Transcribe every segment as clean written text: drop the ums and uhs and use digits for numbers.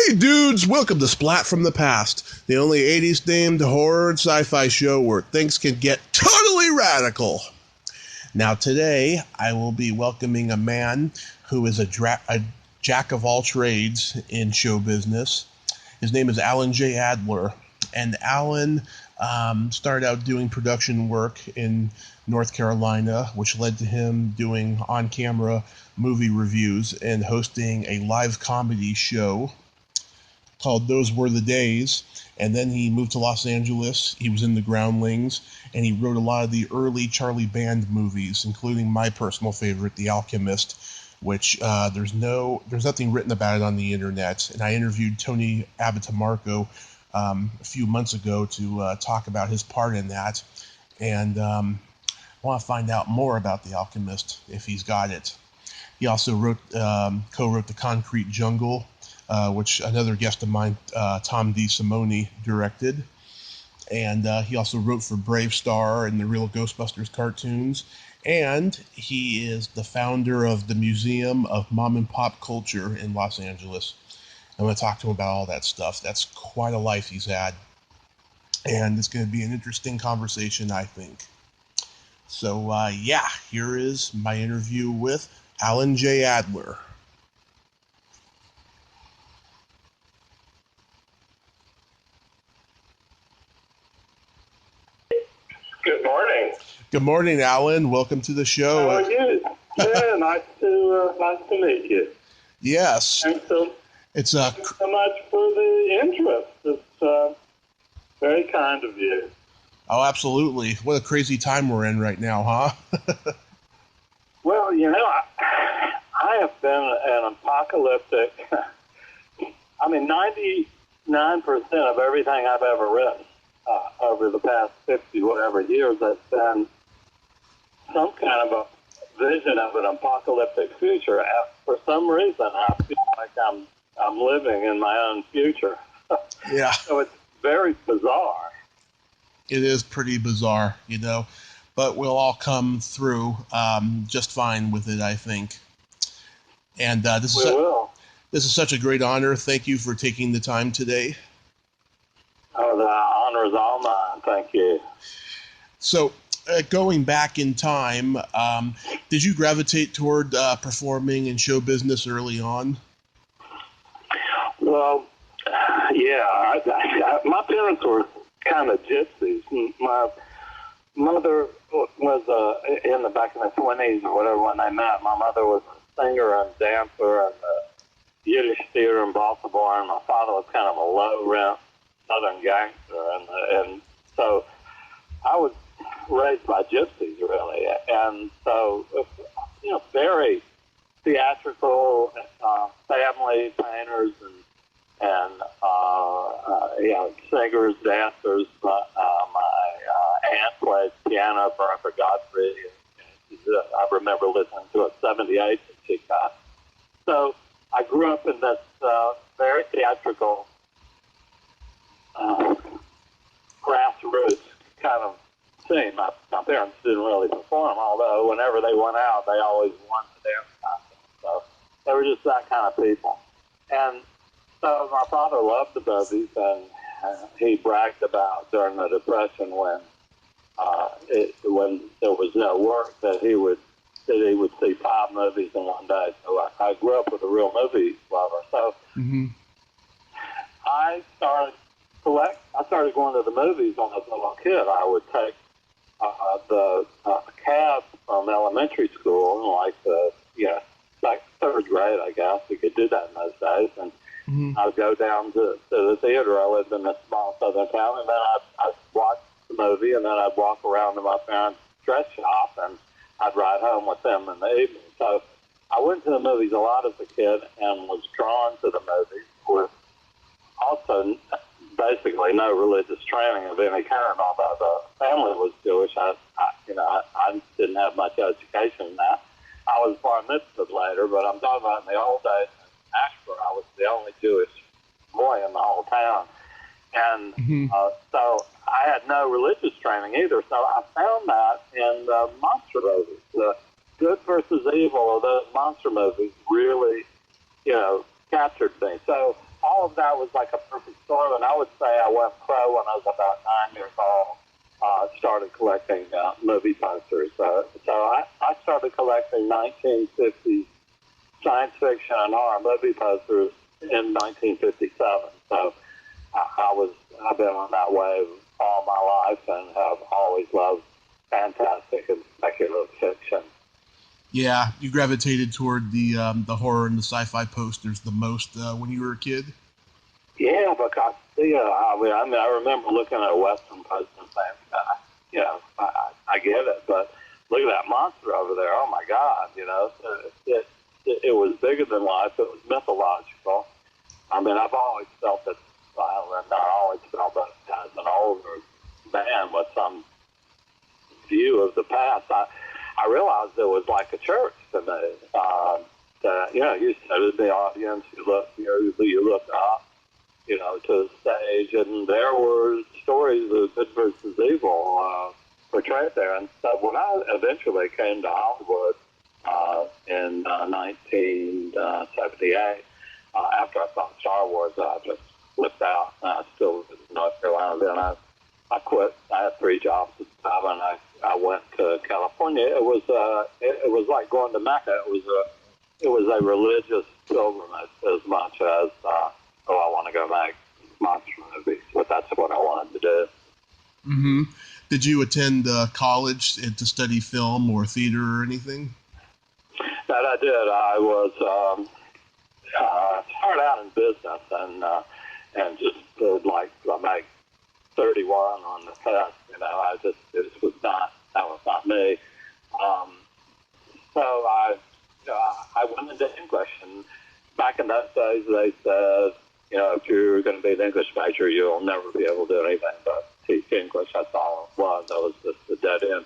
Hey dudes, welcome to Splat from the Past, the only 80s themed horror and sci-fi show where things can get totally radical. Now today, I will be welcoming a man who is a jack of all trades in show business. His name is Alan J Adler, and Alan started out doing production work in North Carolina, which led to him doing on-camera movie reviews and hosting a live comedy show called Those Were the Days. And then he moved to Los Angeles. He was in the Groundlings, and he wrote a lot of the early Charlie Band movies, including my personal favorite, The Alchemist, which there's nothing written about it on the internet. And I interviewed Tony Abitamarco a few months ago to talk about his part in that, and I want to find out more about The Alchemist if he's got it. He also co-wrote The Concrete Jungle, which another guest of mine, Tom DeSimone, directed. And he also wrote for BraveStar and the Real Ghostbusters cartoons. And he is the founder of the Museum of Mom and Pop Culture in Los Angeles. I'm going to talk to him about all that stuff. That's quite a life he's had. And it's going to be an interesting conversation, I think. So, here is my interview with Alan J. Adler. Good morning. Good morning, Alan. Welcome to the show. How are you? Yeah, nice to meet you. Yes. Thanks so much for the interest. It's very kind of you. Oh, absolutely. What a crazy time we're in right now, huh? Well, I have been an apocalyptic. 99% of everything I've ever written over the past 50 whatever years has been some kind of a vision of an apocalyptic future. For some reason, I feel like I'm living in my own future. Yeah. So it's very bizarre. It is pretty bizarre, but we'll all come through just fine with it, I think. And this is such a great honor. Thank you for taking the time today. Oh, the honor is all mine. Thank you. So, going back in time, did you gravitate toward performing in show business early on? Well, yeah. My parents were kind of gypsies. My mother was in the back in the 20s or whatever when they met. My mother was a singer and dancer in the Yiddish theater in Baltimore, and my father was kind of a low-rent Southern gangster, and so I was raised by gypsies, really, and so very theatrical, family painters and singers, dancers. My aunt played piano, Bertha Godfrey. I remember listening to it 78 that she got. So I grew up in this very theatrical, grassroots kind of scene. My parents didn't really perform, although whenever they went out, they always won the dance contest. So they were just that kind of people. And so my father loved the movies, and he bragged about during the Depression when there was no work that he would see 5 movies in one day. So I grew up with a real movie lover. So I started going to the movies when I was a little kid. I would take the cab from elementary school, like 3rd grade, I guess. You could do that in those days. And I'd go down to the theater. I lived in a small southern town, and then I'd watch the movie, and then I'd walk around to my parents' dress shop, and I'd ride home with them in the evening. So I went to the movies a lot as a kid and was drawn to the movies with also basically no religious training of any kind, although the family was Jewish. I didn't have much education in that. I was bar mitzvahed later, but I'm talking about in the old days in Ashburn, I was the only Jewish boy in the whole town. And so I had no religious training either. So I found that in the monster movies. The good versus evil of those monster movies really, captured me. So I all of that was like a perfect storm, and I would say I went pro when I was about 9 years old. Started collecting movie posters. So I started collecting 1950s science fiction and horror movie posters in 1957. So I've been on that wave all my life and have always loved fantastic and speculative fiction. Yeah, you gravitated toward the horror and the sci-fi posters the most when you were a kid? Yeah, because I remember looking at a Western poster and saying, I get it, but look at that monster over there. Oh my God, it was bigger than life. It was mythological. I mean, I've always felt that violent. I always felt that as an older man with some view of the past, I realized it was like a church to me. You sit in the audience, you look up, to the stage, and there were stories of good versus evil portrayed there. And so when I eventually came to Hollywood in 1978, after I saw Star Wars, I just flipped out. I still lived in North Carolina then. I quit. I had 3 jobs at the time, and I went to California. It was like going to Mecca. It was a religious pilgrimage as much as I want to go make monster movies, but that's what I wanted to do. Mm-hmm. Did you attend college to study film or theater or anything? That I did. I was started out in business and just did I made 31 on the test. That was not me. So I went into English, and back in those days they said, if you're going to be an English major, you'll never be able to do anything but teach English. That's all it was. That was just a dead end.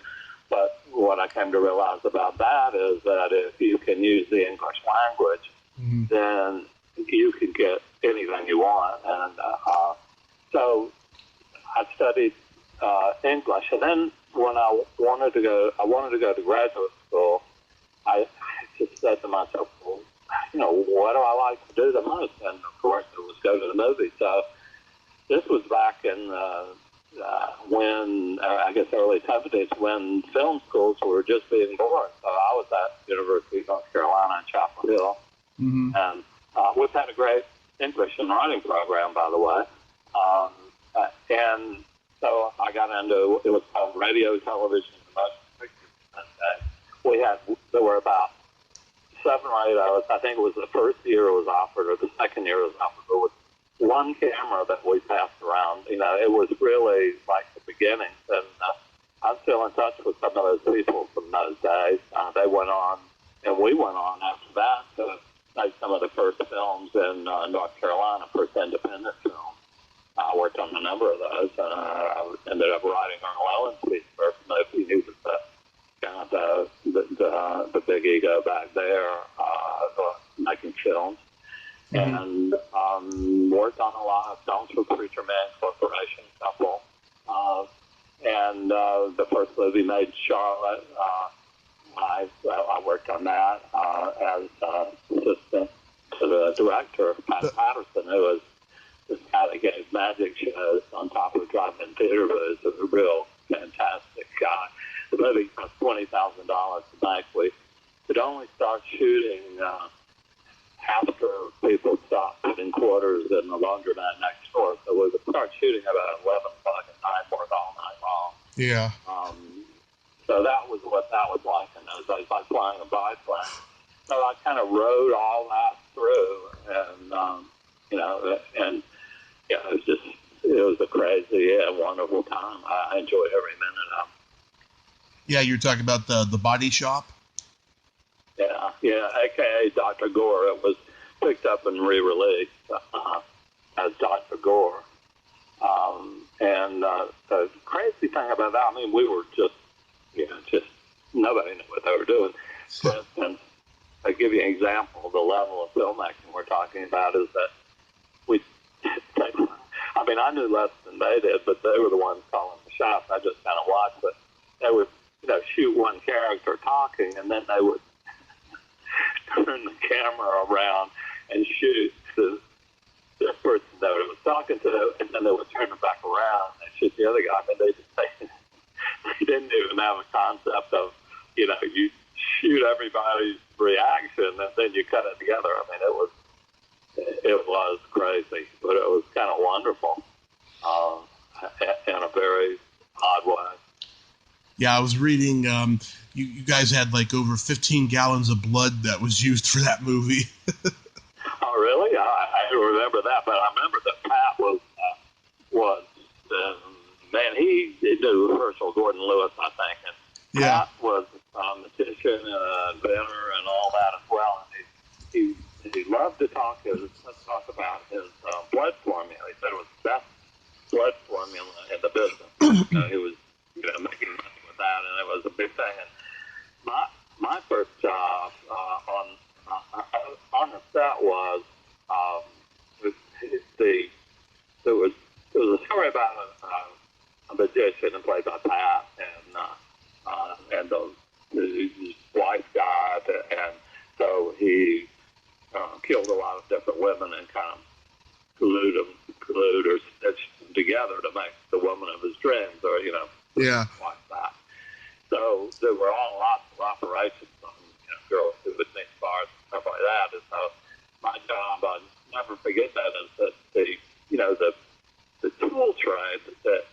But what I came to realize about that is that if you can use the English language, mm-hmm. then you can get anything you want. And so I studied English, and then when I wanted to go to graduate school, I just said to myself, well, what do I like to do the most? And of course, it was go to the movies. So this was back in I guess early 70s, when film schools were just being born. So I was at University of North Carolina in Chapel Hill, mm-hmm. and we've had a great English and writing program, by the way. And so I got into, it was called radio, television, and motion pictures. There were about 7 or 8 of us. I think it was the first year it was offered, or the second year it was offered. There was one camera that we passed around. It was really like the beginnings. And I'm still in touch with some of those people from those days. They went on, and we went on after that to make some of the first films in North Carolina, first independent films. I worked on a number of those. I ended up writing Earl Ellen's piece first movie. He was the big ego back there, making films. Mm-hmm. And worked on a lot of films for Preacher Man Corporation, couple. And the first movie made, Charlotte, I worked on that as assistant to the director, Pat Patterson, who was this guy that gave magic shows on top of drive-in theater booths. Was a real fantastic guy. The movie cost $20,000 to make. We could only start shooting after people stopped putting quarters in the laundromat next door. So we would start shooting about 11 o'clock at night, work all night long. Yeah. So that was what that was like in those days, like flying a biplane. So I kind of rode all that through, and it was a crazy and wonderful time. I enjoyed every minute of it. Yeah, you're talking about the body shop? Yeah, a.k.a. Dr. Gore. It was picked up and re-released as Dr. Gore. And the crazy thing about that, we were just nobody knew what they were doing. For instance, I'll give you an example. The level of filmmaking we're talking about is that I knew less than they did, but they were the ones calling the shots. I just kind of watched, but they would, shoot one character talking, and then they would turn the camera around and shoot the talking to, and then they would turn them back around and shoot the other guy. And they didn't even have a concept of, you shoot everybody's reaction and then you cut it together. I mean, it was crazy, but it was kind of wonderful in a very odd way. Yeah, I was reading, you guys had like over 15 gallons of blood that was used for that movie. Oh, really? I don't remember that, but I remember that Pat was man, he knew Herschel Gordon Lewis, I think, and Yeah. Pat was a magician and an inventor and all that as well. And he loved to talk about his blood formula. He said it was the best blood formula in the business. He was making money with that, and it was a big thing. And my first job on the set was there was a story about a magician played by Pat, and his wife died, and so he killed a lot of different women and kind of glued or stitched them together to make the woman of his dreams, or Yeah. like that. So there were lots of operations on girls who would make bars and stuff like that. And so my job, I'll never forget that, is that the tool trade that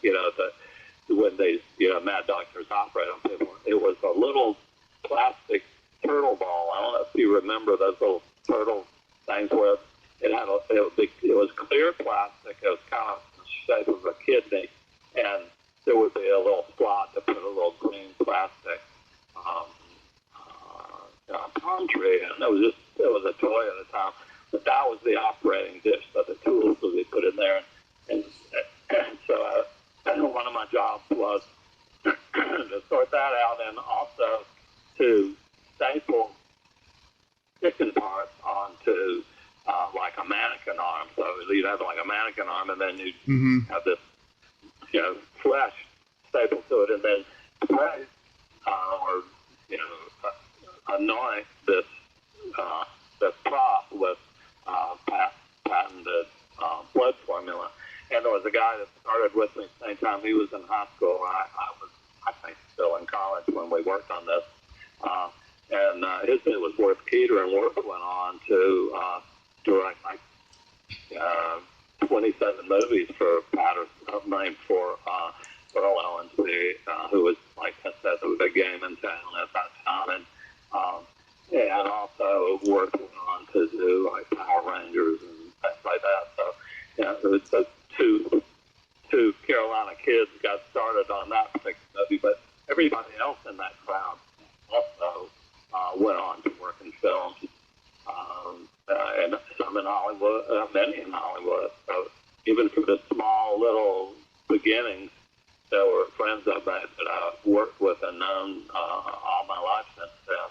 when they mad doctors operate on people, it was a little plastic turtle ball. I don't know if you remember those little turtle things where it was clear plastic. It was kind of the shape of a kidney, and there would be a little slot to put a little green plastic palm tree in. It was a toy at the time, but that was the operating dish. So the tools would be put in there, and so one of my jobs was to sort that out, and also to staple chicken parts onto like a mannequin arm. So you'd have like a mannequin arm, and then you'd have this flesh stapled to it, and then spray or anoint this prop with patented blood formula. And there was a guy that started with me at the same time. He was in high school. I was, I think, still in college when we worked on this. And his name was Worth Keeter, and Worth went on to direct like 27 movies for Patterson, named for Alan J, who was, like I said, the big game in town at that time. And also Worth went on to do like Power Rangers and things like that. So, it was the two Carolina kids got started on that particular movie, but everybody else in that crowd also went on to work in films, and some in Hollywood, many in Hollywood. So even from the small little beginnings, there were friends I made that I've worked with and known all my life since then.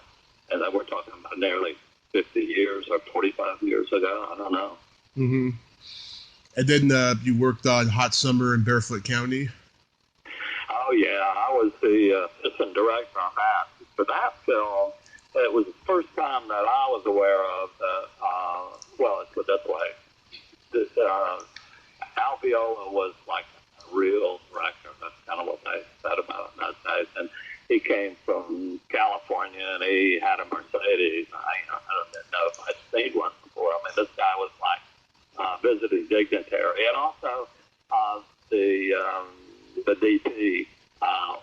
And then we're talking about nearly 50 years or 45 years ago. I don't know. Mm-hmm. And then you worked on Hot Summer in Barefoot County. Oh, yeah. I was the assistant director on that. For that film, it was the first time that I was aware of, well, let's put it this way. Alviola was like a real director. That's kind of what they said about it in those days. And he came from California, and he had a Mercedes. I don't know if I'd seen one before. I mean, this guy was like visiting dignitary. And also the DP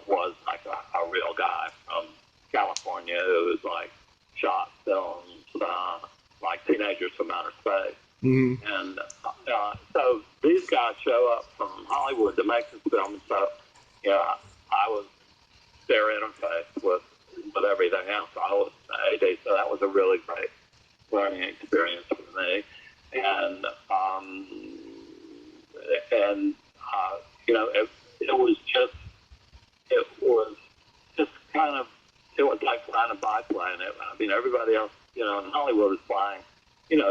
was like a real guy from California who was like shot films like Teenagers from Outer Space. Mm-hmm. And so these guys show up from Hollywood to make this film. So, I was their interface with everything else. I was AD, so that was a really great learning experience for me. And it was like flying a biplane. I mean, everybody else, in Hollywood was flying,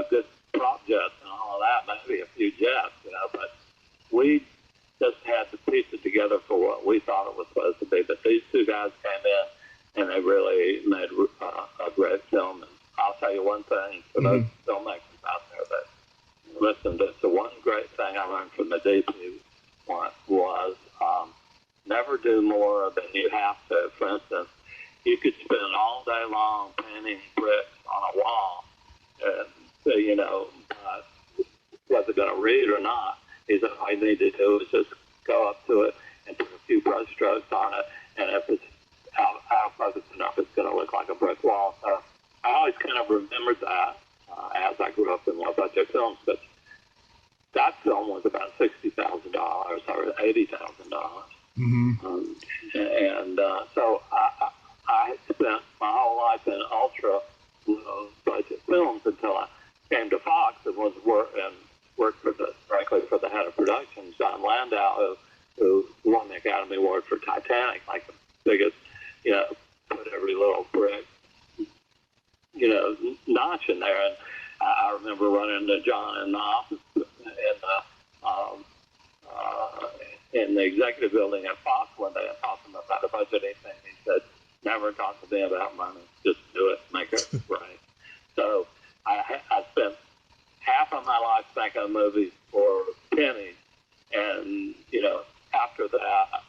good prop jets and all of that, maybe a few jets, but we just had to piece it together for what we thought it was supposed to be. But these two guys came in, and they really made a great film. And I'll tell you one thing, for those filmmakers out there that listen, it's the one great thing thing I learned from the DP one was never do more than you have to. For instance, you could spend all day long painting bricks on a wall, and was it going to read or not? He said, all you need to do is just go up to it and put a few brush strokes on it, and if it's out focus enough, it's going to look like a brick wall. So I always kind of remembered that as I grew up in low-budget films, but that film was about $60,000 or $80,000. So I spent my whole life in ultra low-budget films until I came to Fox and worked directly for the head of production, John Landau, who won the Academy Award for Titanic, like the biggest, put every little brick, notch in there. And I remember running into John in the office in the executive building at Fox one day and talking about a budget thing. He said, never talk to me about money, just do it, make it right. So I spent half of my life making movies for pennies, and after that,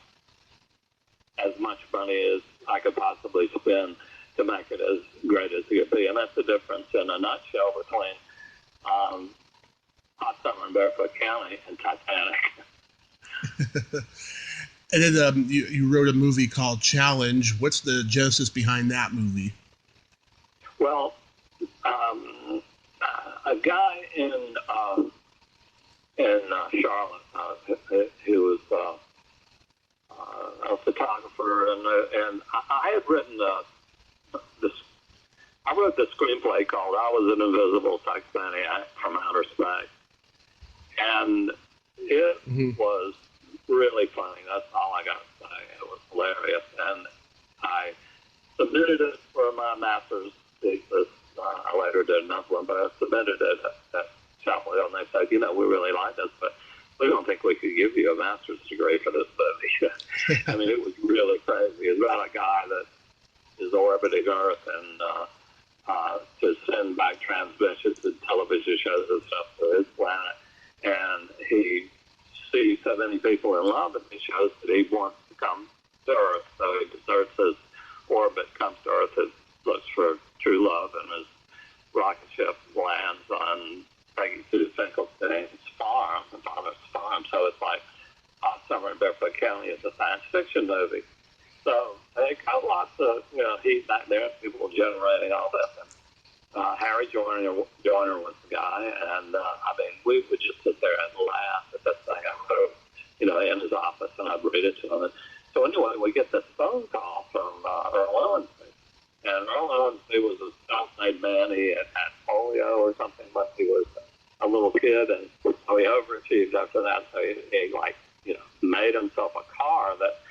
as much money as I could possibly spend to make it as great as it could be. And that's the difference in a nutshell between Hot Summer in Barefoot County and Titanic. And then you wrote a movie called Challenge. What's the genesis behind that movie? Well, a guy in Charlotte who was a photographer, and I had written I wrote the screenplay called "I Was an Invisible Sex Maniac from Outer Space," and it was really funny. That's all I got to say. It was hilarious, and I submitted it for my master's thesis. I later did another one, but I submitted it at Chapel Hill, and they said, we really like this, but we don't think we could give you a master's degree for this movie. I mean, it was really crazy. It's about a guy that is orbiting Earth and to send back transmissions and television shows and stuff to his planet. And he sees so many people in love, and he shows that he wants to come to Earth. So he deserts his orbit, comes to Earth, and looks for true love, and his rocket ship lands on Peggy Sue Finkelstein's farm, the father's farm. So it's like Hot Summer in Barefoot County is a science fiction movie. So they got lots of heat back there, people generating all this. And Harry Joyner was the guy, and we would just sit there and laugh at this thing I wrote, in his office, and I'd read it to him. And so anyway, we get this phone call from Earl Owensby, and Earl Owensby was a self-made man. He had polio or something, but he was a little kid, and so he overachieved after that. So he made himself a car that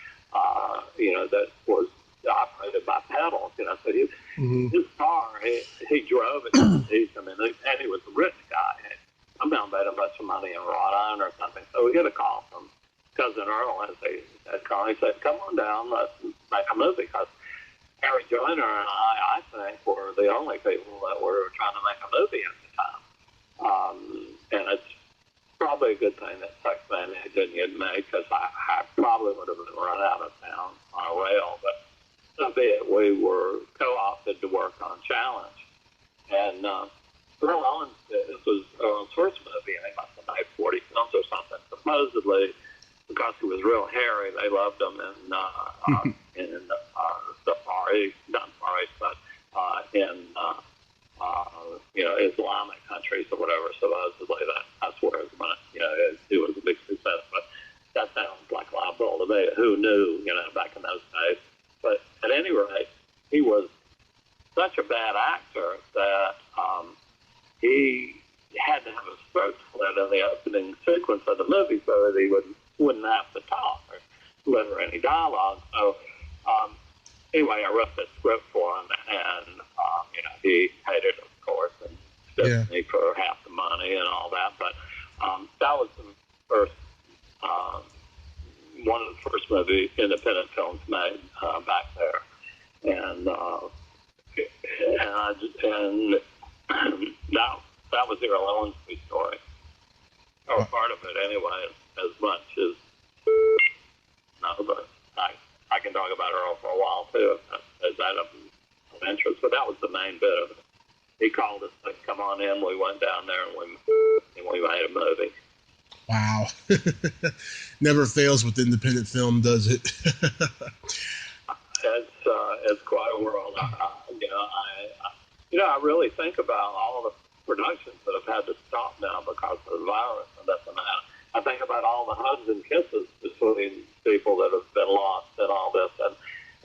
that was operated by pedals. So his car, he drove it. And he was a rich guy. I made a bunch of money in Rhode Island or something. So we get a call from Cousin Earl, and he said, "Come on down, let's make a movie." Because Harry Joyner and I think, were the only people that were trying to make a movie at the time. And it's probably a good thing that Sex Maniac didn't get made, because I probably would have been run out of town on a rail. But so be it. We were co-opted to work on Challenge. And Earl Owens, this was Earl's first movie, and he must have made 40 films or something. Supposedly, because he was real hairy, they loved him in the Far East, not Far East, but in Islamic countries or whatever. Supposedly that's where it was a big success. But that sounds like a lot of me. Who knew, back in those days? But at any rate, he was such a bad actor that he had to have his throat slit in the opening sequence of the movie so that he wouldn't have to talk or deliver any dialogue. So anyway, I wrote the script for him, and he hated it, of course, and stiffed me for half the money and all that. But that was the first, one of the first independent films made back there, and that was the Earl Owensby story. or part of it anyway, as much as no. But I can talk about Earl for a while too, as that of interest. But that was the main bit of it. He called us to come on in. We went down there and we made a movie. Wow. Never fails with independent film, does it? It's quite a world. I really think about all the productions that have had to stop now because of the virus and this and that. I think about all the hugs and kisses between people that have been lost and all this, and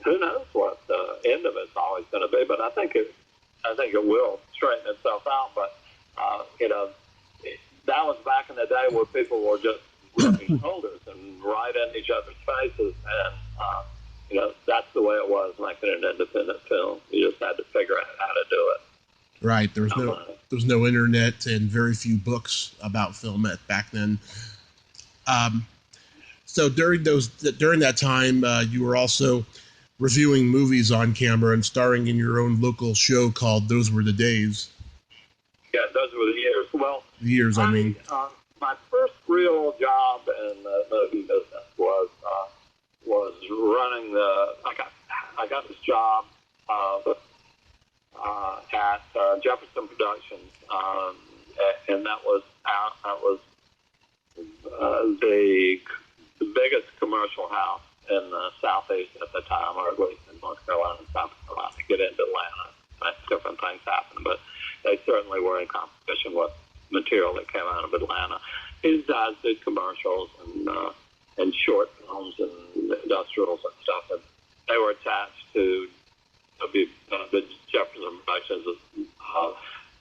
who knows what the end of it's always going to be. But I think it will straighten itself out. But that was back in the day where people were just rubbing shoulders and right in each other's faces, and that's the way it was making an independent film. You just had to figure out how to do it. Right. There was no internet and very few books about film back then. So during that time, you were also reviewing movies on camera and starring in your own local show called Those Were the Days. Yeah, those were the years. Well, my first real job in the movie business was running I got this job at Jefferson Productions, and that was the biggest commercial house in the Southeast at the time, or at least in North Carolina and South Carolina. To get into Atlanta, different things happened, but they certainly were in competition with material that came out of Atlanta. These guys did commercials and short films and industrials and stuff, and they were attached to the Jefferson Productions'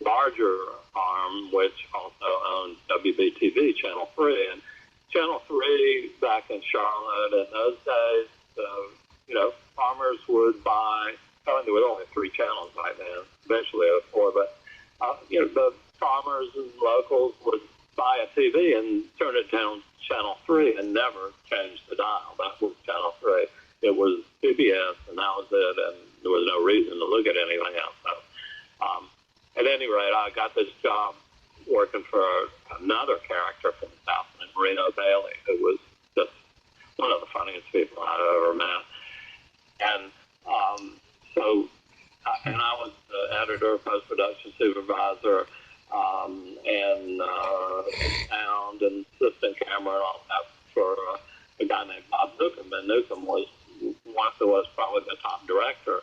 larger arm, which also owned WBTV, Channel 3. And Channel 3 back in Charlotte in those days, farmers would buy, there were only 3 channels back then, eventually there were 4, but the farmers and locals would buy a TV and turn it down Channel 3 and never change the dial. That was Channel 3. It was PBS, and that was it, and there was no reason to look at anything else. So, at any rate, I got this job working for another character from the South, Reno Bailey, who was just one of the funniest people I'd ever met. And and I was the editor, post-production supervisor, and sound and assistant camera and all that for a guy named Bob Newcomb. And Newcomb was probably the top director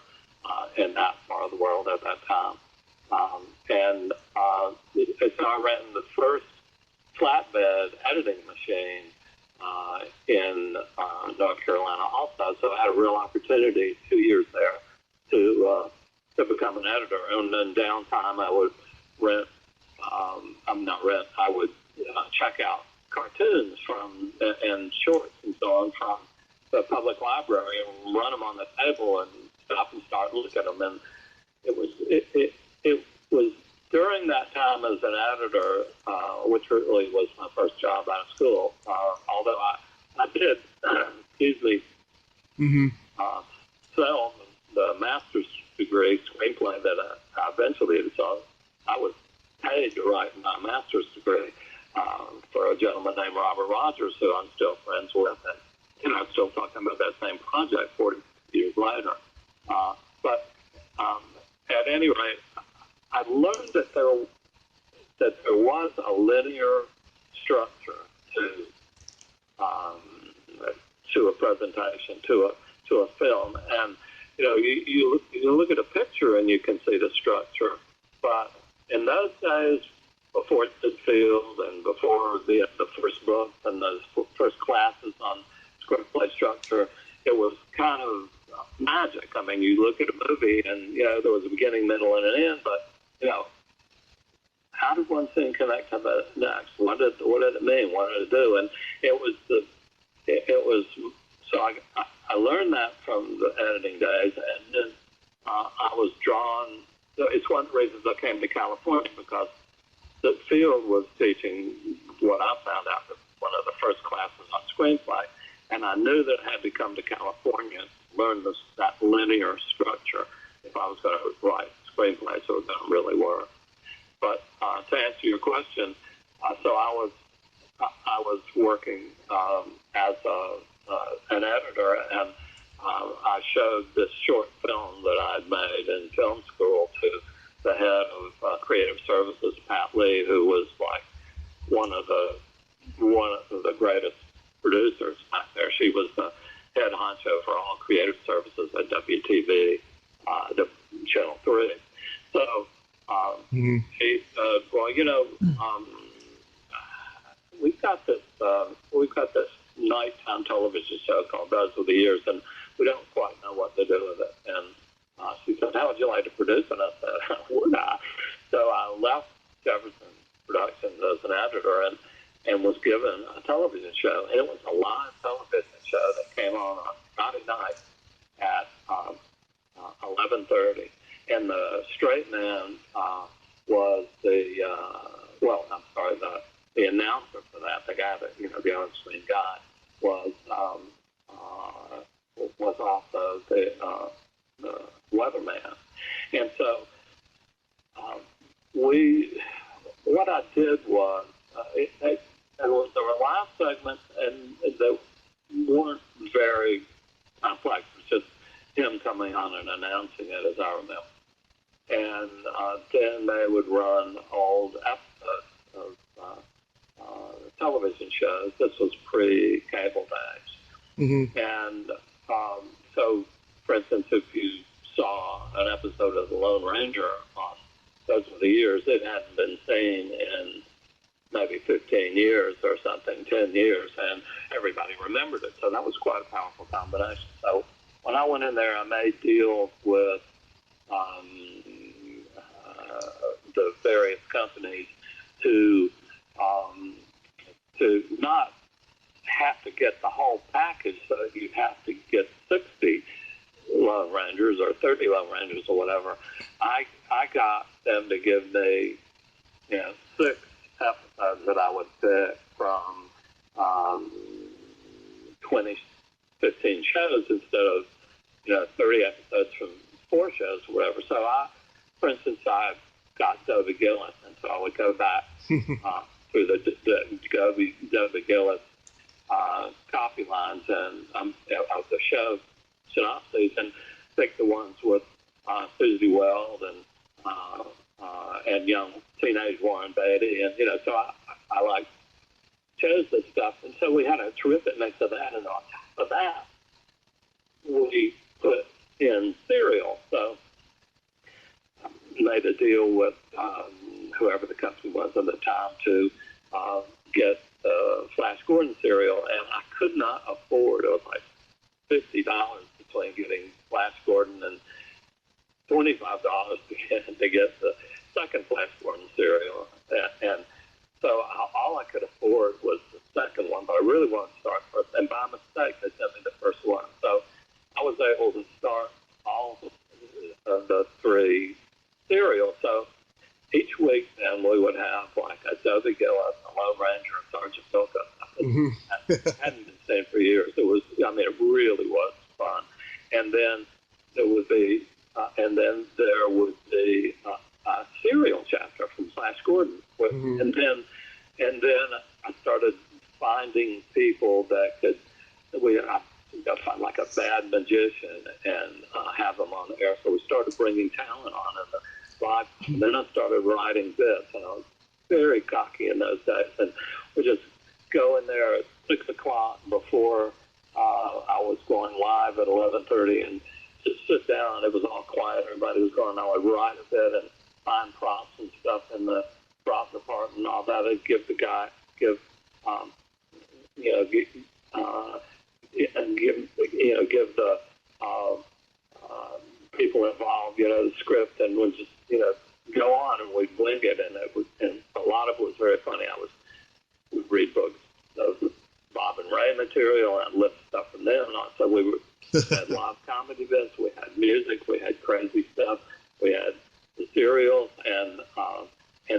in that part of the world at that time. So I ran the first flatbed editing machine in North Carolina also. So I had a real opportunity 2 years there to become an editor. And then downtime I would I would check out cartoons and shorts and so on from the public library and run them on the table and stop and start looking at them. And it was during that time as an editor, which really was my first job out of school, although I did usually sell the master's degree screenplay that I eventually did. So I was paid to write my master's degree for a gentleman named Robert Rogers, who I'm still friends with. And I'm still talking about that same project 40 years later. But at any rate, I learned that there was a linear structure to a presentation, to a film, and you look at a picture and you can see the structure. But in those days, before Field and before the first book and the first classes on screenplay structure, it was kind of magic. I mean, you look at a movie and there was a beginning, middle, and an end, but how did one scene connect to the next? What did it mean? What did it do? And it was so I learned that from the editing days, and then I was drawn. It's one of the reasons I came to California, because the field was teaching what I found out was one of the first classes on screenplay, and I knew that I had to come to California to learn that linear structure if I was going to write screenplays that were going to really work. But to answer your question, so I was I was working as an editor, and I showed this short film that I'd made in film school to the head of creative services, Pat Lee, who was like one of the greatest producers back there. She was the head honcho for all creative services at WTV, Channel 3. So she said, "Well, we've got this nighttime television show called Those Were the Years, and we don't quite know what to do with it." And she said, "How would you like to produce it?" I said, "Would I?" So I left Jefferson Productions as an editor and was given a television show. And it was a live television show that came on Friday night at 11:30. And the straight man was the announcer for that, the guy that, the on-screen guy, was also the weatherman. And so what I did was, there were live segments, and they weren't very complex. It was just him coming on and announcing it, as I remember. And then they would run old episodes of television shows. This was pre-cable days. And so, for instance, if you saw an episode of The Lone Ranger on Those Were the Years, it hadn't been seen in maybe 15 years or something, 10 years, and everybody remembered it. So that was quite a powerful combination. So when I went in there, I made deals with the various companies to not have to get the whole package, so you have to get 60 Lone Rangers or 30 Lone Rangers or whatever. I got them to give me 6 episodes that I would pick from 15 shows instead of 30 episodes from 4 shows or whatever. So for instance, I got Dobie Gillis, and so I would go back through the Dobie Gillis copy lines and of the show synopses and pick the ones with Susie Weld and young teenage Warren Beatty, and so I chose this stuff, and so we had a terrific mix of that, and on top of that, we put in serial. So I made a deal with whoever the company was at the time to get the Flash Gordon serial, and I could not afford, it was like $50 between getting Flash Gordon and $25 to get the second Flash Gordon serial. And so all I could afford was the second one, but I really wanted to start first. And by mistake, they sent me the first one. So I was able to start all of the 3 serials. So each week then we would have like a Dobie Gillis, a Lone Ranger, and Sergeant Bilko. Hadn't been seen for years. It really was fun. And then there would be a serial chapter from Flash Gordon, and then I started finding people that I find like a bad magician and have them on the air. So we started bringing talent on in the live, and then I started writing bits, and I was very cocky in those days, and we just go in there at 6 o'clock before I was going live at 11:30 and just sit down. It was all quiet. Everybody was going. I would write a bit and find props and stuff in the prop department and all that. I'd give the people involved, the script, and would just, go on, and we'd wing it, and a lot of it was very funny. We'd read books of Bob and Ray material and lift stuff from them, and so we had live comedy bits, we had music, we had crazy stuff, we had the serials, and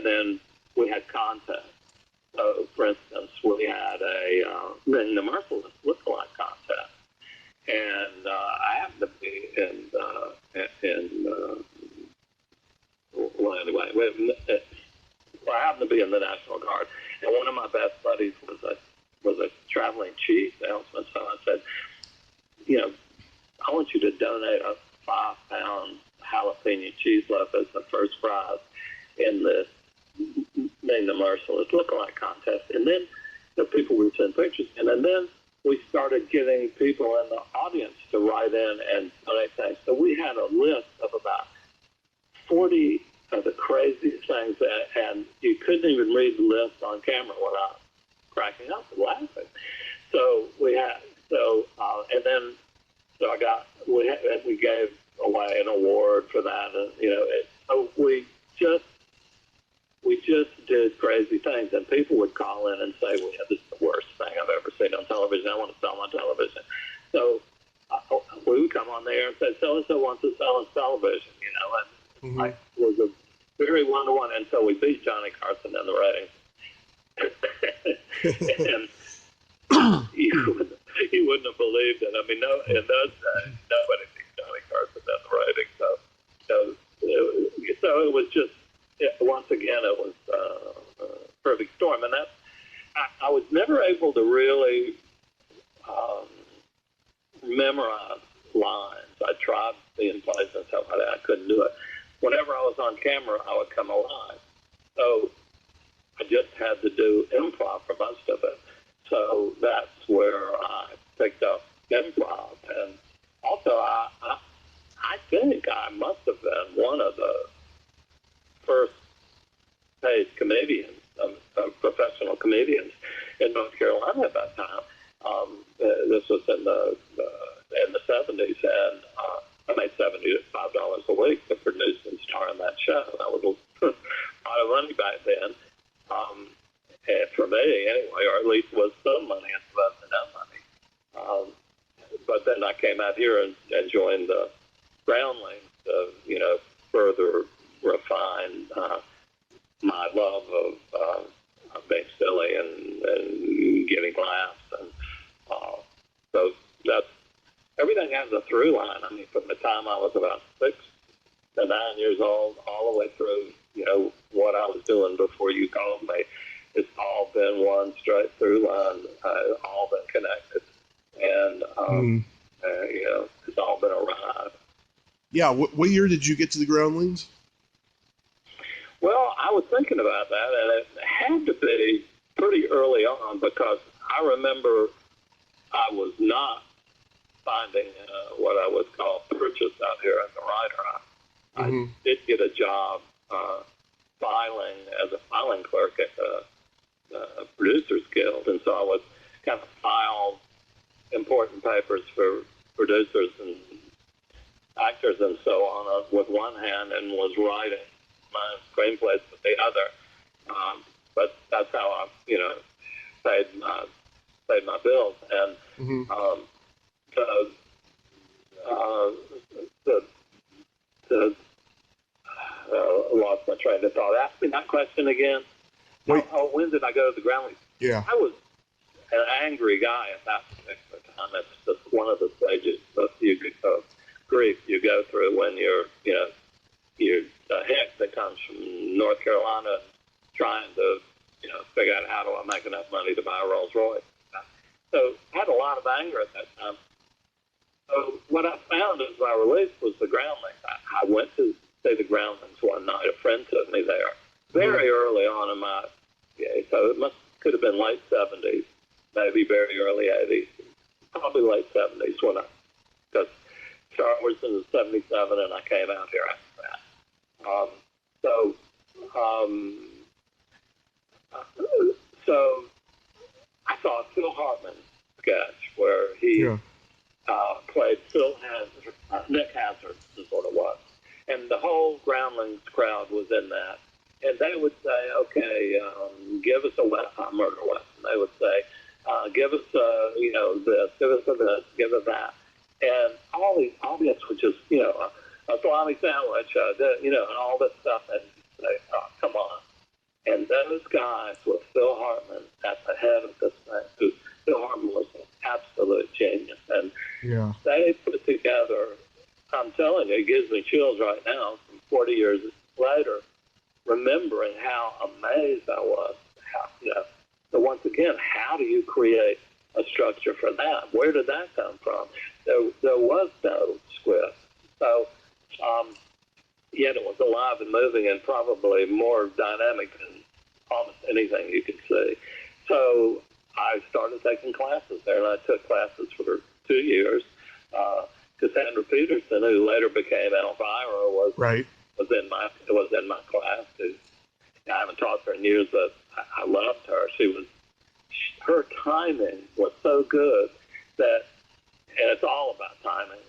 then we had content. So, for instance, we had a Ring the Merciless lookalike contest, and I happened to be I happened to be in the National Guard, and one of my best buddies was traveling cheese salesman. So I said, I want you to donate a 5-pound jalapeno cheese loaf as the first prize in this Name the Merciless lookalike contest. And then the people would send pictures in. And then we started getting people in the audience to write in and donate things. So we had a list of about 40 of the craziest things, and you couldn't even read the list on camera without cracking up and laughing. So we had, we gave away an award for that, and so we just did crazy things, and people would call in and say, "Well, this is the worst thing I've ever seen on television. I want to sell my television." So we would come on there and say, "So and so wants to sell his television," and it was a very 1-to-1, and so we beat Johnny Carson in the ratings. And you wouldn't have believed it. I mean, in those days, nobody beat Johnny Carson in the ratings. So it was just, once again, it was a perfect storm. And I was never able to really memorize lines. I tried being plays and stuff like that. I couldn't do it. Whenever I was on camera, I would come alive. So I just had to do improv for most of it. So that's where I picked up improv. And also, I think I must have been one of the first paid comedians, professional comedians in North Carolina at that time. This was in the 70s, and I made $75 a week to produce and star in that show. That was a lot of money back then. And for me, anyway, or at least was some money as well as no money. But then I came out here and joined the Groundlings to, further refine my love of being silly and getting laughs. And so that's, everything has a through line. I mean, from the time I was about 6 to 9 years old, all the way through, what I was doing before you called me. It's all been one straight through line, all been connected. And, it's all been a ride. Yeah. What year did you get to the Groundlings? Well, I was thinking about that, and it had to be pretty early on, because I remember I was not finding what I would call purchase out here as a writer. I did get a job filing as a filing clerk at the Producers Guild, and so I would kind of file important papers for producers and actors and so on with one hand, and was writing my screenplays with the other. But that's how I, paid my bills. And lost my train of thought. Ask me that question again. When did I go to the Groundlings? Yeah. I was an angry guy at that particular time. That's just one of the stages of grief you go through when you're a hick that comes from North Carolina trying to, figure out how do I make enough money to buy a Rolls Royce. So I had a lot of anger at that time. So what I found as my release was the Groundlings. I went to see the Groundlings one night. A friend took me there very early on in my, so it could have been late 70s, maybe very early 80s, probably late 70s because Charlotte was in 77 and I came out here after that. So I saw a Phil Hartman sketch where he played Nick Hazard is what it was. And the whole Groundlings crowd was in that. And they would say, okay, give us a murder weapon. They would say, give us, this, give us this, give us that. And all the audience would just, a salami sandwich, and all this stuff, and say, oh, come on. And those guys with Phil Hartman at the head of this thing, Phil Hartman was an absolute genius. And they put together, I'm telling you, it gives me chills right now from 40 years later, remembering how amazed I was. So once again, how do you create a structure for that. Where did that come from? There was no script. So, yet it was alive and moving and probably more dynamic than almost anything you could see. So I started taking classes there, and I took classes for 2 years. Cassandra Peterson, who later became Elvira, was in my class. I haven't taught her in years, but I loved her. Her timing was so good that, and it's all about timing,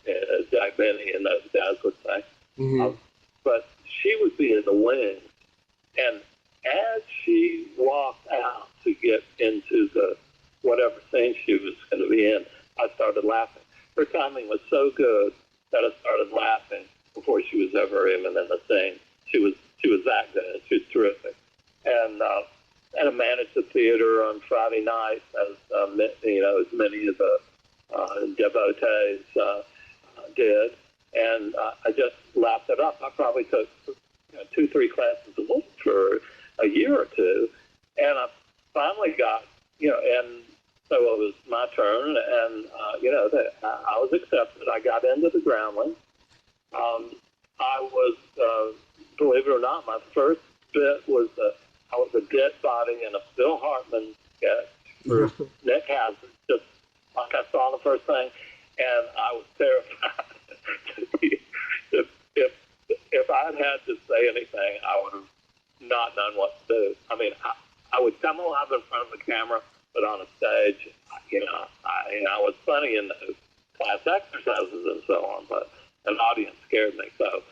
as Jack Benny and those guys would say. Mm-hmm. But she would be in the wings, and as she walked out to get into the whatever scene she was going to be in, I started laughing. Her timing was so good that I started laughing before she was ever even in the scene. She was that good. She was terrific, and I managed the theater on Friday nights, as as many of the devotees did, and I just lapped it up. I probably took 2-3 classes a week for a year or two, and I finally got and so it was my turn, and I was accepted. I got into the Groundlings. I was, believe it or not, my first bit was I was a dead body in a Bill Hartman sketch for Nick Hazard, just like I saw the first thing, and I was terrified. If I had to say anything, I would have not known what to do. I mean, I would come alive in front of the camera, but on a stage, I was funny in the class exercises and so on, but an audience scared me. So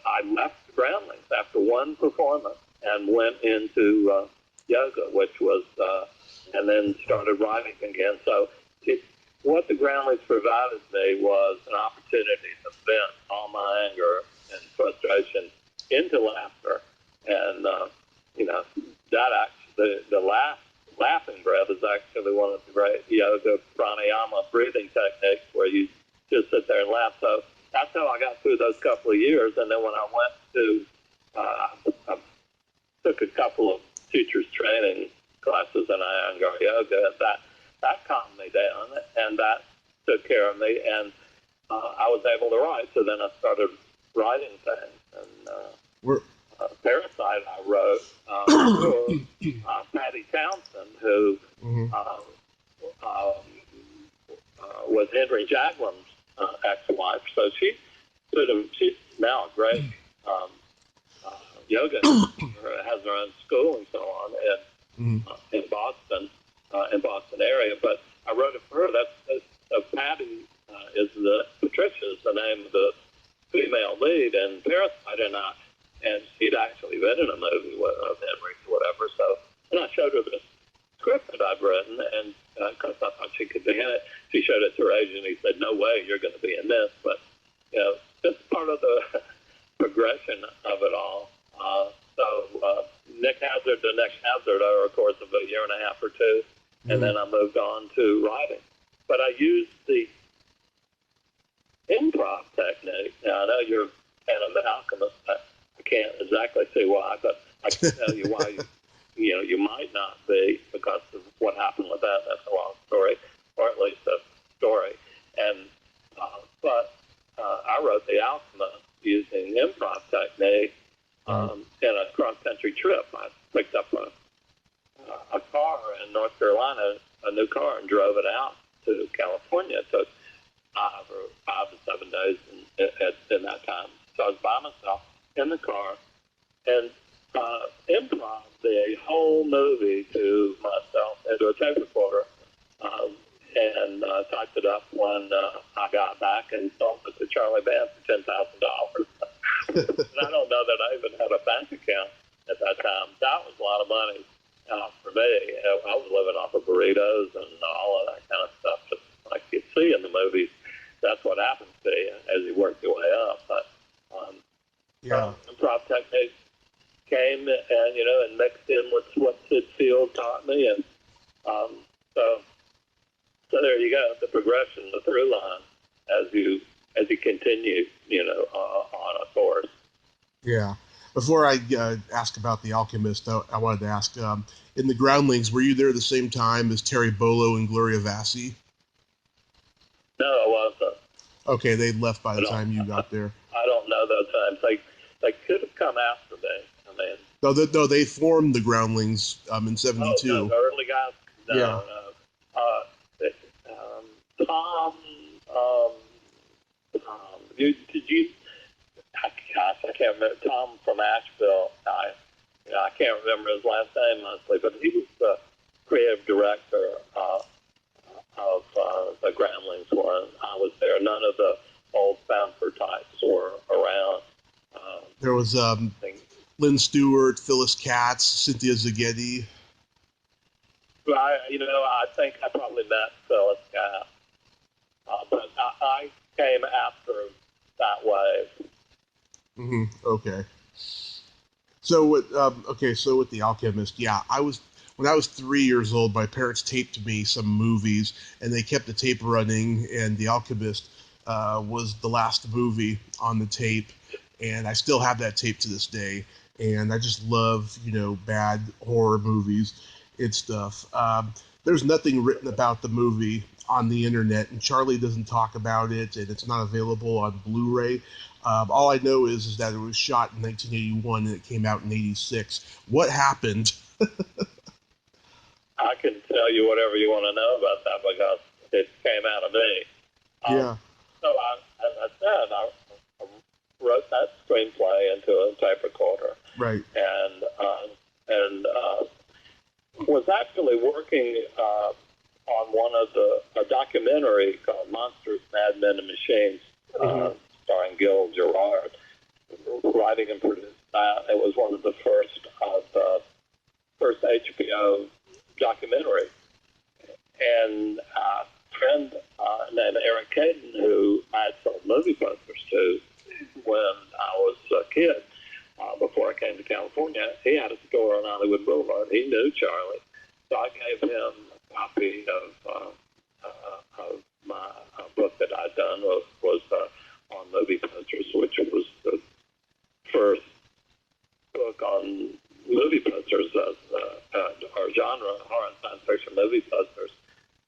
I left the Groundlings after one performance and went into yoga, which was, and then started writing again. So what the Groundlings provided me was an opportunity to vent all my anger and frustration into laughter. And, that actually, the laughing breath is actually one of the great yoga pranayama breathing techniques where you just sit there and laugh. So that's how I got through those couple of years. And then when I went to, I took a couple of teachers training classes in Iyengar yoga, and that calmed me down, and that took care of me, and I was able to write. So then I started writing things, and Parasite I wrote for Patty Townsend, who was Henry Jaglam's ex-wife. So she's now a great yoga instructor, has her own school and so on in Boston area. But I wrote it for her. That's Patty Patricia is the name of the female lead in Parasite, and she'd actually been in a movie of Henry's or whatever. So, and I showed her the script that I'd written, and because I thought she could be in it, she showed it to her agent. He said, "No way, you're going to be in this." But just part of the progression of it all. So Nick Hazard to Nick Hazard over a course of a year and a half or two, and then I moved on to writing. But I used the improv technique. Now I know you're a fan of the Alchemist. I can't exactly see why, but I can tell you why you might not be, because of what happened with that. That's a long story, or at least a story. And but I wrote the Alchemist using improv technique in a cross-country trip. I picked up a car in North Carolina, a new car, and drove it out to California. It took 5 to 7 days in that time. So I was by myself in the car and improv the whole movie to myself into a tape recorder, and typed it up when I got back and sold it to Charlie Band for $10,000. And I don't know that I even had a bank account at that time. That was a lot of money for me. I was living off of burritos and all of that kind of stuff, just like you see in the movies. That's what happens to you as you work your way up. But improv techniques came and mixed in with what Sid Field taught me, and so there you go, the progression, the through line as you continue, on a course. Yeah. Before I ask about the Alchemist, I wanted to ask, in the Groundlings, were you there at the same time as Terry Bolo and Gloria Vassie? No, I wasn't. Okay, they left by the time you got there. I don't know those times. They could have come after me. I mean, No, they formed the Groundlings in oh no, '72. the early guys. No, Yeah. no. Tom, um, did you? Gosh, I can't remember. Tom from Asheville. I can't remember his last name mostly, but he was the creative director of the Groundlings when I was there. None of the old Bamford types were around. There was Lynn Stewart, Phyllis Katz, Cynthia Zaghetti. I think I probably met Phyllis Katz, but I came after that wave. Mm-hmm. Okay. So with the Alchemist, yeah, when I was 3 years old, my parents taped me some movies, and they kept the tape running, and the Alchemist was the last movie on the tape, and I still have that tape to this day, and I just love bad horror movies and stuff. There's nothing written about the movie on the internet, and Charlie doesn't talk about it, and it's not available on Blu-ray. All I know is that it was shot in 1981 and it came out in '86. What happened? I can tell you whatever you want to know about that because it came out of me. Yeah. So as I said, I wrote that screenplay into a tape recorder. Right. And was actually working on a documentary called Monsters, Madmen, and Machines, starring Gil Gerard, writing and produced that. It was one of the first HBO documentary. And a friend named Eric Caden, who I had sold movie posters to when I was a kid, before I came to California, he had a store on Hollywood Boulevard. He knew Charlie. So I gave him a copy of my book that I'd done was on movie posters, which was the first book on movie posters or genre, horror and science fiction movie posters.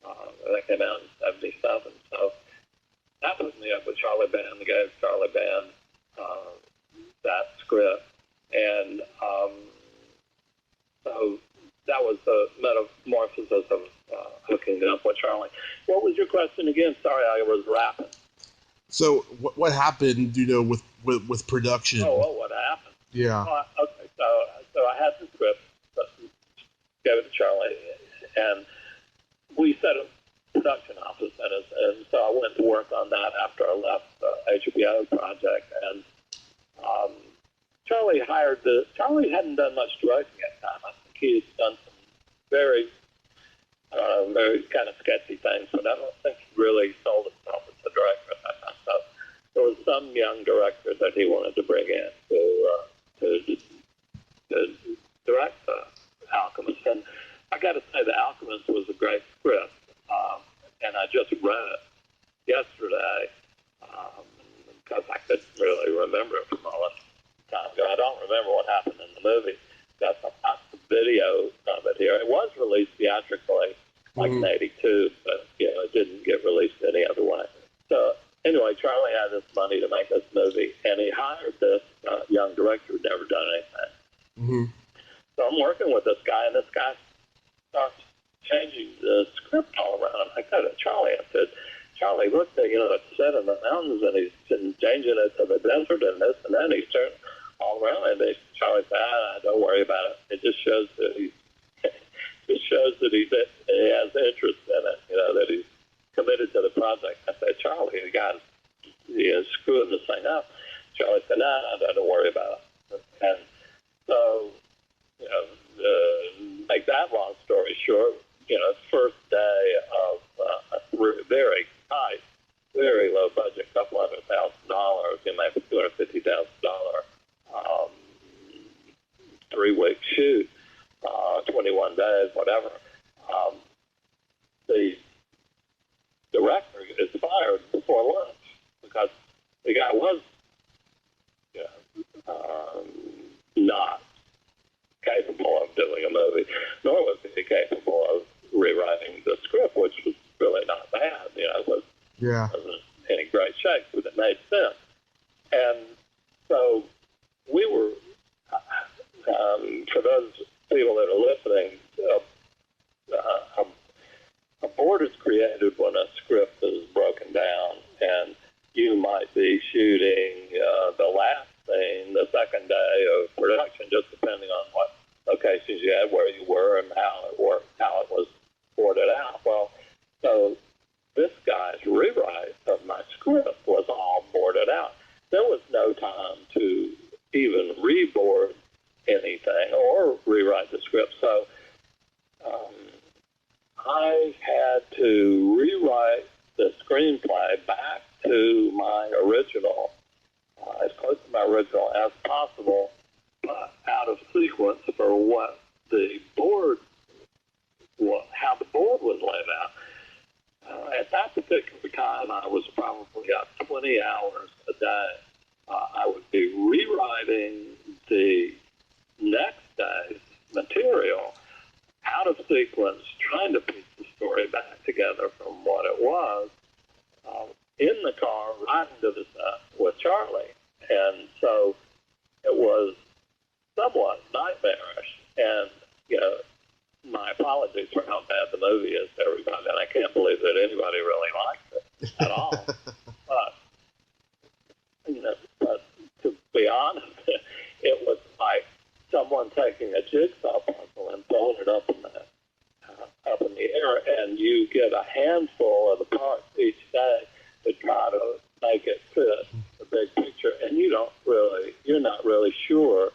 That came out in '77. So that put me up with Charlie Band, the gave Charlie Band that script. And so that was the metamorphosis of hooking up with Charlie. What was your question again? Sorry, I was rapping. So what happened, with production? What happened? Yeah. Okay, so I had the script, gave it to Charlie, and we set a production office in it, and so I went to work on that after I left the HBO project, and Charlie hadn't done much directing at the time. I think he had done some very kind of sketchy things, but I don't think he really sold himself as a director at that time. So there was some young director that he wanted to bring in to direct Alchemist. And I got to say, The Alchemist was a great script, and I just read it yesterday because I couldn't really remember it from all that time ago. I don't remember what happened in the movie. Got some video of it here. It was released theatrically, in '82, but it didn't get released any other way. So anyway, Charlie had this money to make this movie, and he hired this young director who'd never done anything. Mm-hmm. So I'm working with this guy, and this guy starts changing the script all around. I go to Charlie. I said, Charlie, look, it's set in the mountains, and he's changing it to the desert and this and that. He's turned all around, and Charlie said, don't worry about it. It just shows that he has interest in it, that he's committed to the project. I said, Charlie, the guy's screwing this thing up. Charlie said, don't worry about it. And so, make that long story short, first day of a very tight, very low budget, $200,000, maybe $250,000 3-week shoot, 21 days, whatever. The director is fired before lunch because the guy was not capable of doing a movie, nor was he capable of rewriting the script, which was really not bad. You know, it wasn't in any great shape, but it made sense. And so we were, for those people that are listening, a board is created when a script is broken down, and you might be shooting the last scene the second day of production, just depending on what locations you had, where you were, and how it worked, how it was boarded out. Well, so this guy's rewrite of my script was all boarded out. There was no time to even reboard anything or rewrite the script. So I had to rewrite the screenplay back to my original, as close to my original as possible, but out of sequence for what the board, how the board was laid out. At that particular time, I was probably got 20 hours a day. I would be rewriting the next day's material out of sequence, trying to piece the story back together from what it was, in the car riding to the set with Charlie. And so it was somewhat nightmarish. And, you know, my apologies for how bad the movie is to everybody, and I can't believe that anybody really likes it at all. But, you know, but to be honest, it was like someone taking a jigsaw puzzle and throwing it up in the air, and you get a handful of the parts each day to try to make it fit the big picture, and you're not really sure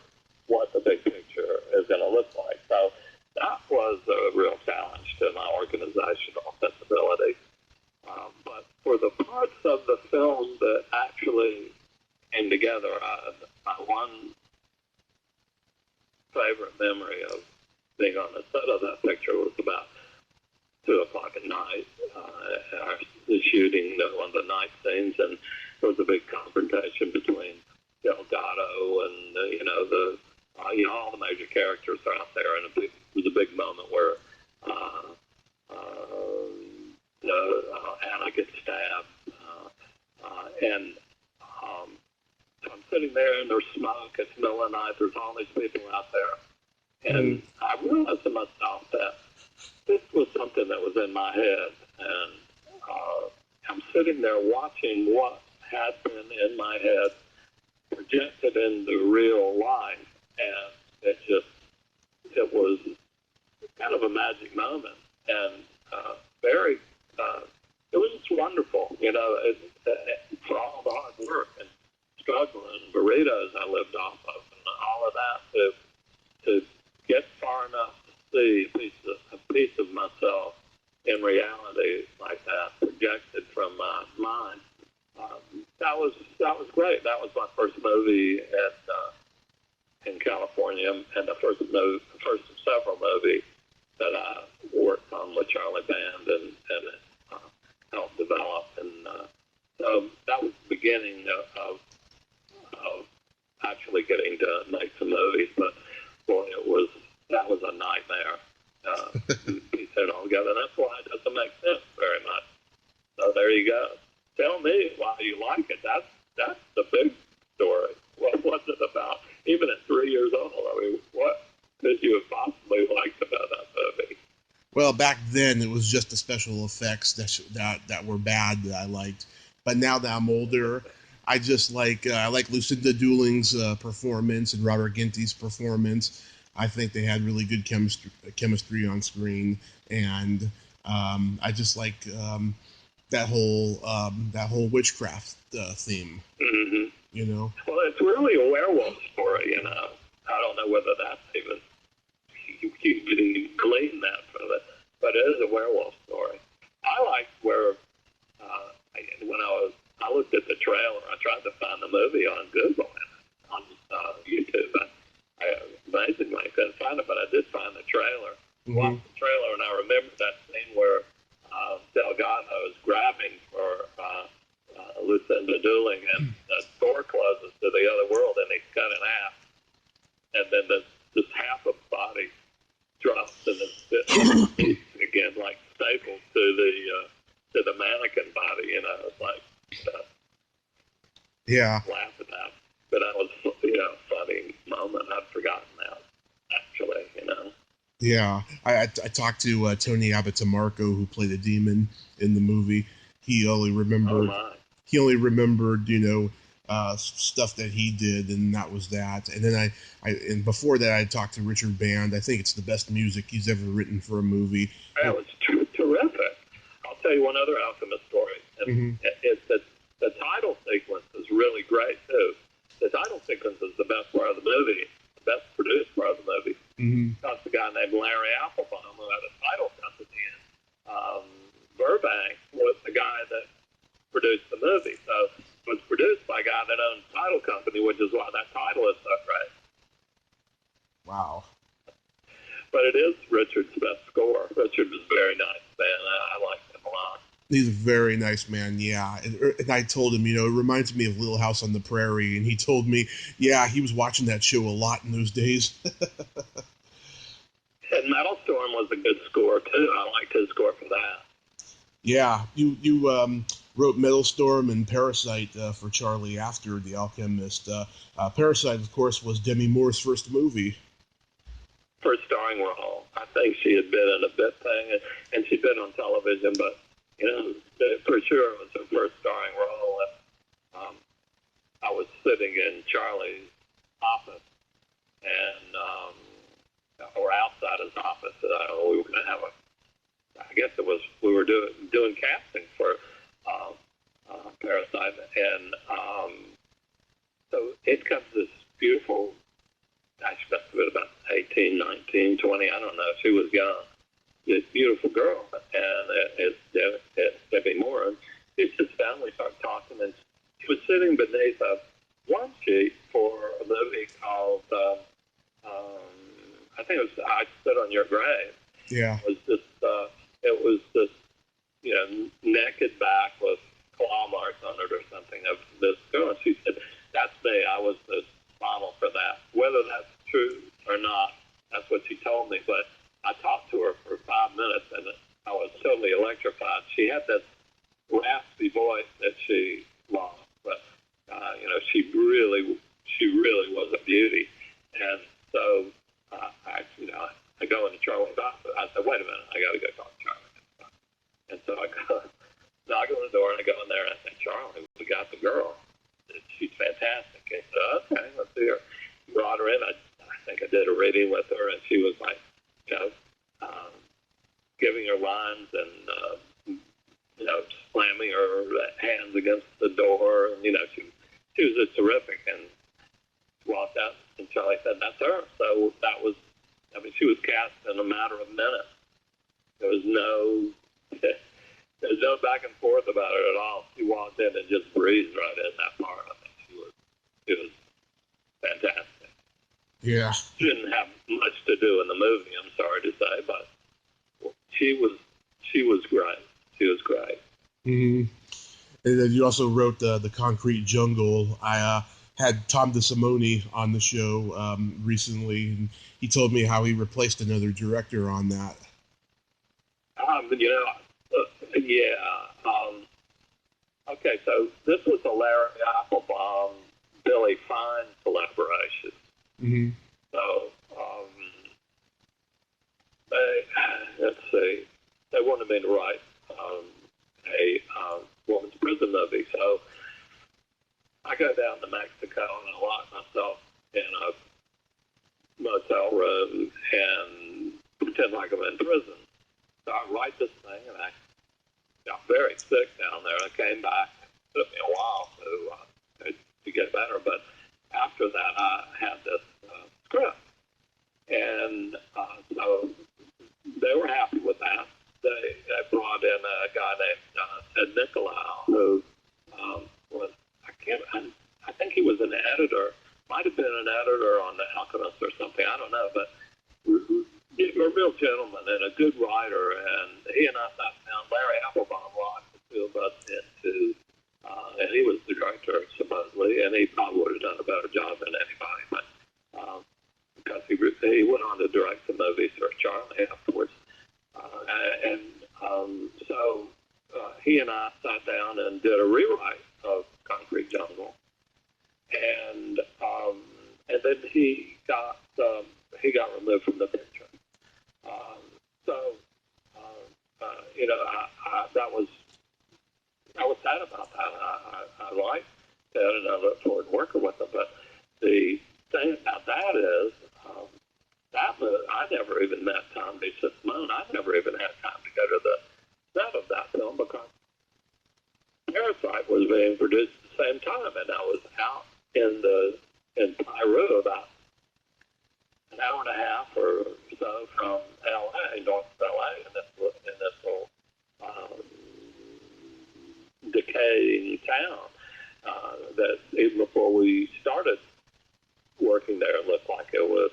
what the big picture is going to look like. So that was a real challenge to my organizational sensibility. But for the parts of the film that actually came together, my one favorite memory of being on the set of that picture was about 2 o'clock at night, the shooting one of the night scenes, and there was a big confrontation between Delgado and all the major characters are out there, and it was a big moment where Anna gets stabbed, and so I'm sitting there, and there's smoke. It's the middle of the night. There's all these people out there, and I realized to myself that this was something that was in my head, and I'm sitting there watching what had been in my head projected into real life, and it was kind of a magic moment, and it was just wonderful, for all the hard work and struggling burritos I lived off of, and all of that to get far enough to see a piece of myself in reality like that projected from my mind. That was great. That was my first movie in California, and the first of several movies that I worked on with Charlie Band and helped develop. And so that was the beginning of actually getting to make some movies. But boy, that was a nightmare. Piece it all together. And that's why it doesn't make sense very much. So there you go. Tell me why you like it. That's the big story. What was it about? Even at 3 years old, I mean, what could you have possibly liked about that movie? Well, back then it was just the special effects that were bad that I liked. But now that I'm older, I just I like Lucinda Dooling's performance and Robert Ginty's performance. I think they had really good chemistry on screen, and I just like that whole witchcraft theme. Mm-hmm. Well, it's really a werewolf story. I don't know whether that's even you can glean that from it, but it is a werewolf story. I liked where when I looked at the trailer, I tried to find the movie on Google on YouTube. I amazingly couldn't find it, but I did find the trailer. Watched the trailer, and I remember that scene where Delgado is grabbing for Lucinda Dooling, and the door closes to the other world, and he's cut in half. and then this half of the body drops and then fits again like stapled to the mannequin body. You know, it's like laugh at that. But that was a funny moment. I'd forgotten that actually. You know. Yeah, I talked to Tony Abitamarco, who played a demon in the movie. He only remembered. Oh my. He only remembered, stuff that he did, and that was that. And then and before that, I talked to Richard Band. I think it's the best music he's ever written for a movie. That was terrific. I'll tell you one other Alchemist story. And it's that the title sequence is really great too. The title sequence is the best part of the movie, the best produced part of the movie. That's a guy named Larry Applebaum who had a title company in Burbank, was the guy that produced the movie. So it was produced by a guy that owned a title company, which is why that title is so great. Wow. But it is Richard's best score. Richard was very nice, man. I liked him a lot. He's a very nice man, yeah. And I told him, it reminds me of Little House on the Prairie. And he told me, yeah, he was watching that show a lot in those days. And Metal Storm was a good score, too. I liked his score for that. Yeah, you wrote Metal Storm and Parasite for Charlie after The Alchemist. Parasite, of course, was Demi Moore's first movie. First starring role. I think she had been in a bit thing, and she'd been on television, but, for sure it was her first starring role. And I was sitting in Charlie's office, and or outside his office. We were going to have we were doing casting for Parasite, and so it comes this beautiful, she must have been about 18, 19, 20, I don't know, she was young, this beautiful girl, and it's Debbie Moore, and she sits down, we start talking, and she was sitting beneath a one sheet for a movie called, I think it was I Stood on Your Grave. Yeah. It was this, naked back with claw marks on it or something of this girl. And she said, that's me. I was the model for that. Whether that's true or not, that's what she told me. But I talked to her for 5 minutes, and I was totally electrified. She had this raspy voice that she lost, but, she really was a beauty. And so, I go into Charlie's office. I said, wait a minute, I got to go talk to Charlie. And so I knock on the door, and I go in there, and I say, Charlie, we got the girl. She's fantastic. And he said, okay, let's see her. Brought her in. I think I did a reading with her, and she was like, giving her lines and, slamming her hands against the door. And, she was just terrific. And walked out, and Charlie said, that's her. So that was, she was cast in a matter of minutes. There was no back and forth about it at all. She walked in and just breezed right in that part. I think it was fantastic. Yeah. She didn't have much to do in the movie, I'm sorry to say, but she was great. She was great. Mm-hmm. And then you also wrote the Concrete Jungle. I had Tom DeSimone on the show recently, and he told me how he replaced another director on that. Okay, so this was a Larry Applebaum, Billy Fine collaboration. Mm-hmm. So, let's see, they wanted me to write a woman's prison movie. So I go down to Mexico and I lock myself in a motel room and pretend like I'm in prison. So I write this thing, and I got very sick down there. I came back. It took me a while to get better, but after that, I had this script, and so they were happy with that. They brought in a guy named Ted Nicolau, who was I think he was an editor, might have been an editor on The Alchemist or something. I don't know, but a real gentleman and a good writer, and he and I sat down. Larry Applebaum locked the two of us into, and he was the director supposedly, and he probably would have done a better job than anybody. But and so he and I sat down and did a rewrite of Concrete Jungle, and then he got removed from the picture. So you know, I was sad about that. I liked Ted and I looked forward to working with him. But the thing about that is, I never even met Tom D. Simone. I never even had time to go to the set of that film because Parasite was being produced at the same time, and I was out in Peru about an hour and a half or so from L.A., north of L.A., in this little decaying town that even before we started working there, it looked like it was,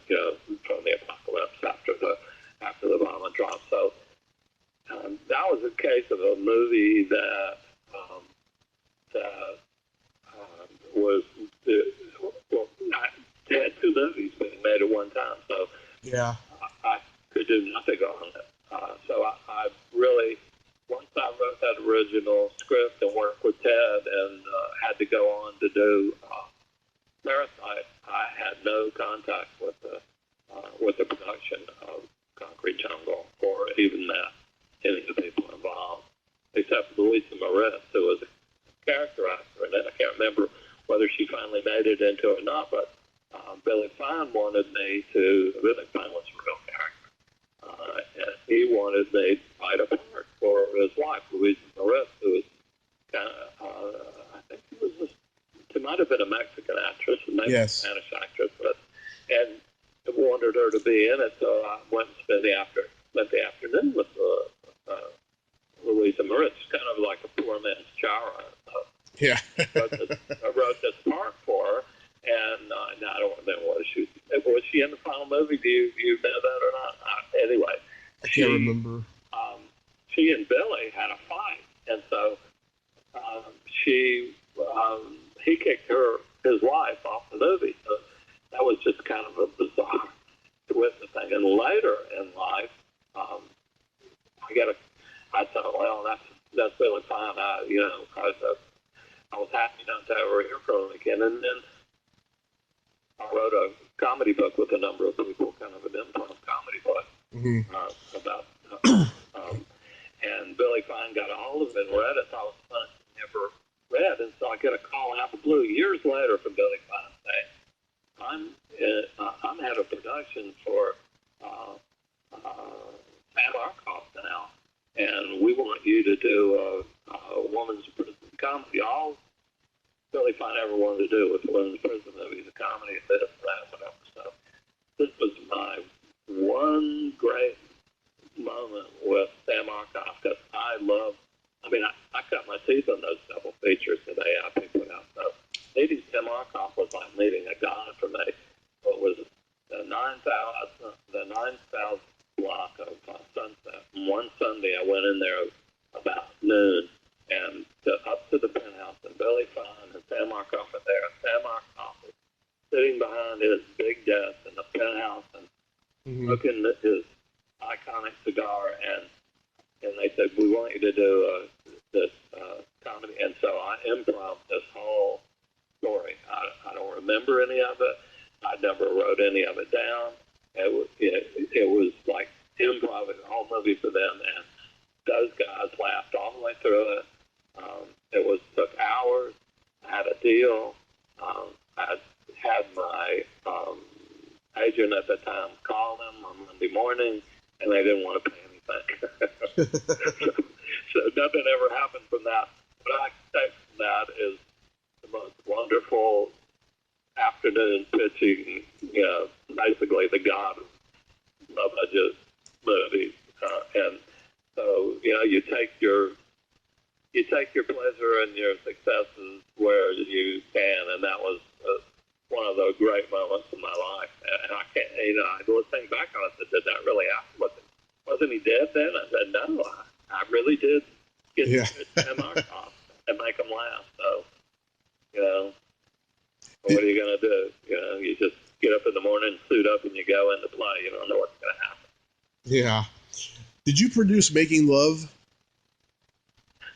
you know, from the apocalypse after the bomb had dropped. So that was a case of a movie that was they had two movies being made at one time, so yeah, I could do nothing on it. So I really, once I wrote that original script and worked with Ted and had to go on to do Parasite, I had no contact with the production of Concrete Jungle or even any of the people involved, except Louisa Moritz, who was a character actor, and I can't remember whether she finally made it into it or not, but Billy Fine wanted me to, Billy Fine was a real character, and he wanted me to write a part for his wife, Louisa Moritz, who was kind of, I think she might have been a Mexican actress, and maybe a Spanish actress, and wanted her to be in it, so I went and spent the afternoon with Louisa Moritz, kind of like a poor man's Chara. Yeah. I wrote this part for her, and I don't remember was she in the final movie? Do you know that or not? Anyway, I can't remember. She and Billy had a fight, and so he kicked his wife off the movie. So that was just kind of a bizarre twist of thing. And later in life, I thought, well, that's really fine. I was happy not to ever hear from him again. And then I wrote a comedy book with a number of people, kind of an improv comedy book about. And Billy Fine got a hold of it and read it. So I was fun never read, and so I get a call out of the blue years later from Billy Fine saying, I'm head of production for Sam Arkoff now, and we want you to do a woman's prison comedy. All Billy Fine ever wanted to do was women's prison movies, a comedy, a bit of that, whatever. So this was my one great moment with Sam Arkoff because I cut my teeth on those double features that AIP put out. So meeting Sam Arkoff was like meeting a god for me. It was the 9,000 block of Sunset. And one Sunday I went in there about noon and up to the penthouse, and Billy Fine and Sam Arkoff were there. Sam Arkoff was sitting behind his big desk in the penthouse and smoking his iconic cigar, and they said, we want you to do this comedy. And so I improv this whole story. I don't remember any of it. I never wrote any of it down. It was like improv the whole movie for them, and those guys laughed all the way through it. It took hours. I had a deal. I had my agent at the time call them on Monday morning, and they didn't want to pay anything. So nothing ever happened from that. What I take from that is the most wonderful afternoon pitching, basically the god of low-budget movies. And so, you take your pleasure and your successes where you can, and that was one of those great moments in my life. And I can't, I was thinking back on it, did that really happen? Wasn't he dead then? I said, no, I really did get to Sam Arkoff and make him laugh. So, what are you going to do? You just get up in the morning, suit up, and you go into play. You don't know what's going to happen. Yeah. Did you produce Making Love?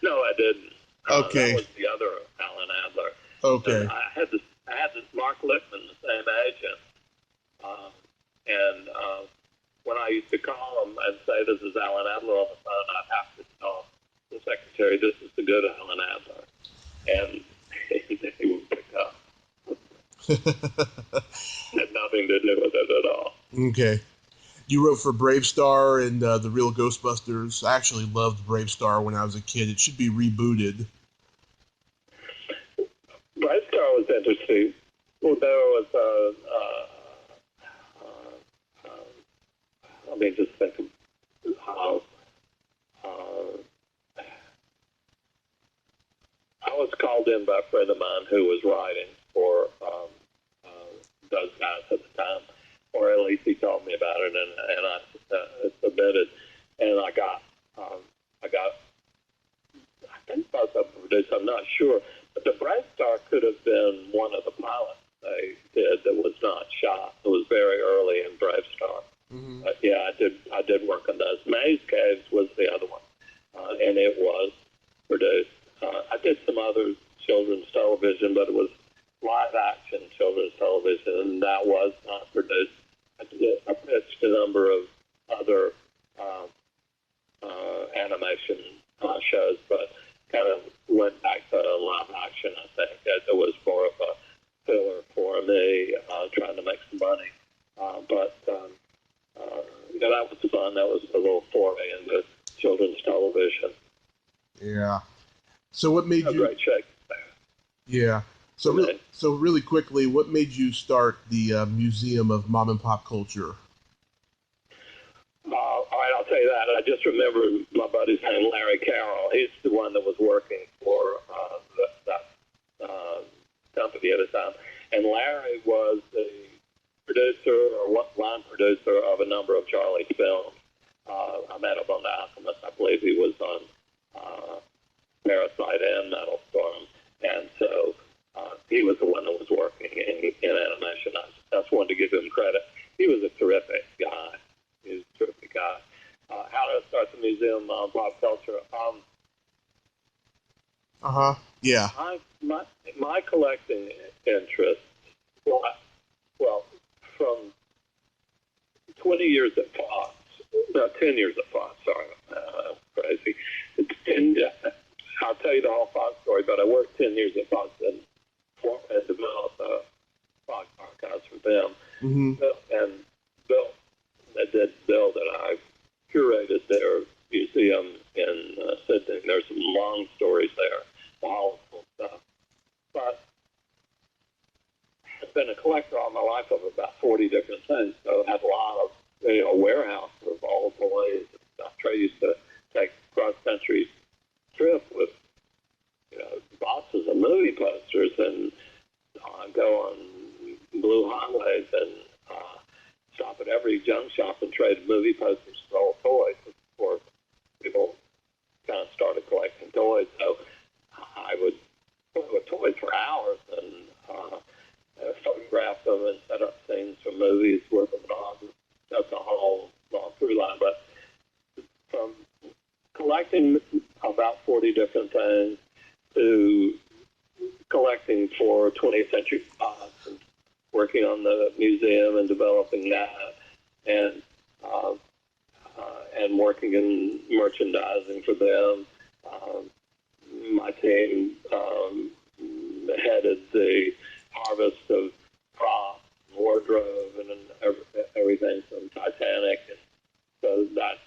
No, I didn't. Okay. That was the other Alan Adler. Okay. And I had this Mark Lippman, the same agent, and when I used to call him and say, "This is Alan Adler" on the phone, I'd have to tell the secretary, "This is the good Alan Adler," and he would pick up. Had nothing to do with it at all. Okay. You wrote for BraveStar and The Real Ghostbusters. I actually loved BraveStar when I was a kid. It should be rebooted. BraveStar was interesting. Well, there was let me just think of how I was called in by a friend of mine who was writing for those guys at the time, or at least he told me about it, and I submitted, and I think both of them produced. I'm not sure, but the BraveStar could have been one of the pilots they did that was not shot. It was very early in BraveStar. Mm-hmm. But yeah, I did work on those. Maze Caves was the other one, and it was produced. I did some other children's television, but it was live action children's television, and that was not produced. I pitched a number of other animation shows, but kind of went back to live action. I think that it was more of a filler for me, trying to make some money. But that was fun. That was a little foray into children's television. Yeah. So what made you? Great shake there. Yeah. So really quickly, what made you start the Museum of Mom and Pop Culture? All right, I'll tell you that. I just remember my buddy's name, Larry Carroll. He's the one that was working for that company at the time. And Larry was the producer or line producer of a number of Charlie's films. I met him on The Alchemist. I believe he was on Parasite and Metal Storm. And so he was the one that was working in animation. I just wanted to give him credit. He was a terrific guy. He was a terrific guy. How did I start the Museum of Pop Culture? Yeah. My collecting interest, well, from 20 years at Fox, no, 10 years at Fox, sorry, crazy. I'll tell you the whole Fox story, but I worked 10 years at Fox and developed Fox archives for them. Mm-hmm. And Bill that I curated their museum in Sydney. There's some long stories there, all stuff. But I've been a collector all my life of about 40 different things, so I have a lot of warehouse of all toys and stuff. I used to take cross-country trip with boxes of movie posters and go on blue highways and stop at every junk shop and trade movie posters for old toys before people kind of started collecting toys. So I would play with toys for hours and photograph them and set up scenes for movies with them on. That's a whole long through line. But from collecting about 40 different things to collecting for 20th Century Fox and working on the museum and developing that, and working in merchandising for them. My team headed the harvest of props, wardrobe, and everything from Titanic. And so that,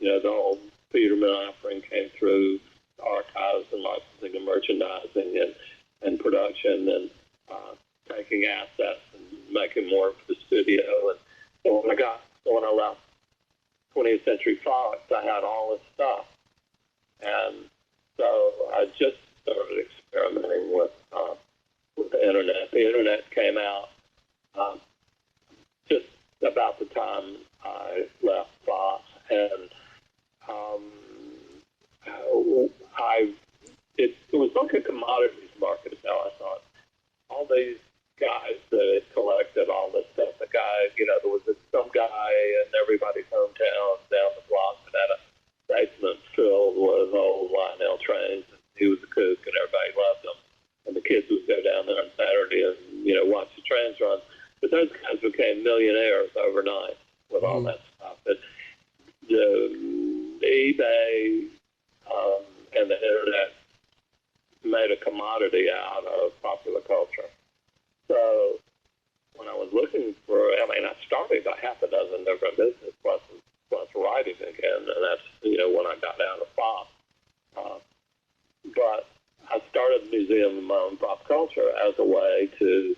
the whole Peterman offering came through archives and licensing and merchandising and production and taking assets and making more for the studio. And so when I left 20th Century Fox, I had all this stuff. And so I just started experimenting with the internet. The internet came out just about the time I left Fox, and it was like a commodities market is how I thought. All these guys that had collected all this stuff, there was some guy in everybody's hometown down the block that had a basement filled with old Lionel trains. He was a kook, and everybody loved him. And the kids would go down there on Saturday and, watch the trains run. But those guys became millionaires overnight with all that stuff. But the eBay and the internet made a commodity out of popular culture. So when I was looking for, I started a half a dozen different business plus writing again, and that's, when I got out of pop. But I started the Museum of Modern Pop Culture as a way to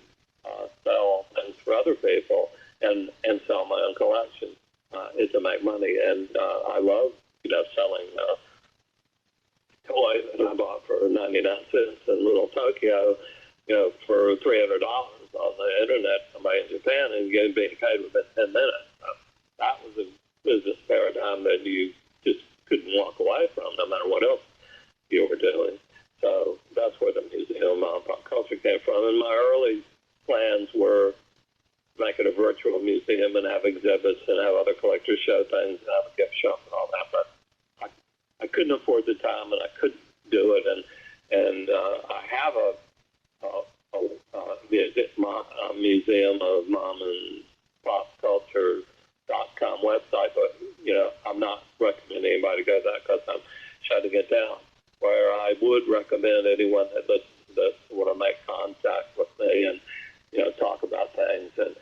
sell things for other people and sell my own collection to make money. And I love, selling toys that I bought for 99 cents in Little Tokyo, for $300 on the internet, somebody in Japan, and being paid within 10 minutes. That was a business paradigm that you just couldn't walk away from, no matter what else you were doing. So that's where the Museum of Pop Culture came from. And my early plans were make it a virtual museum and have exhibits and have other collectors show things and have a gift shop and all that. But I couldn't afford the time and I couldn't do it. And I have a Museum of Mom and Pop Culture.com website, but I'm not recommending anybody go there because I'm shutting it down. Where I would recommend anyone that listens to this want to make contact with me and talk about things and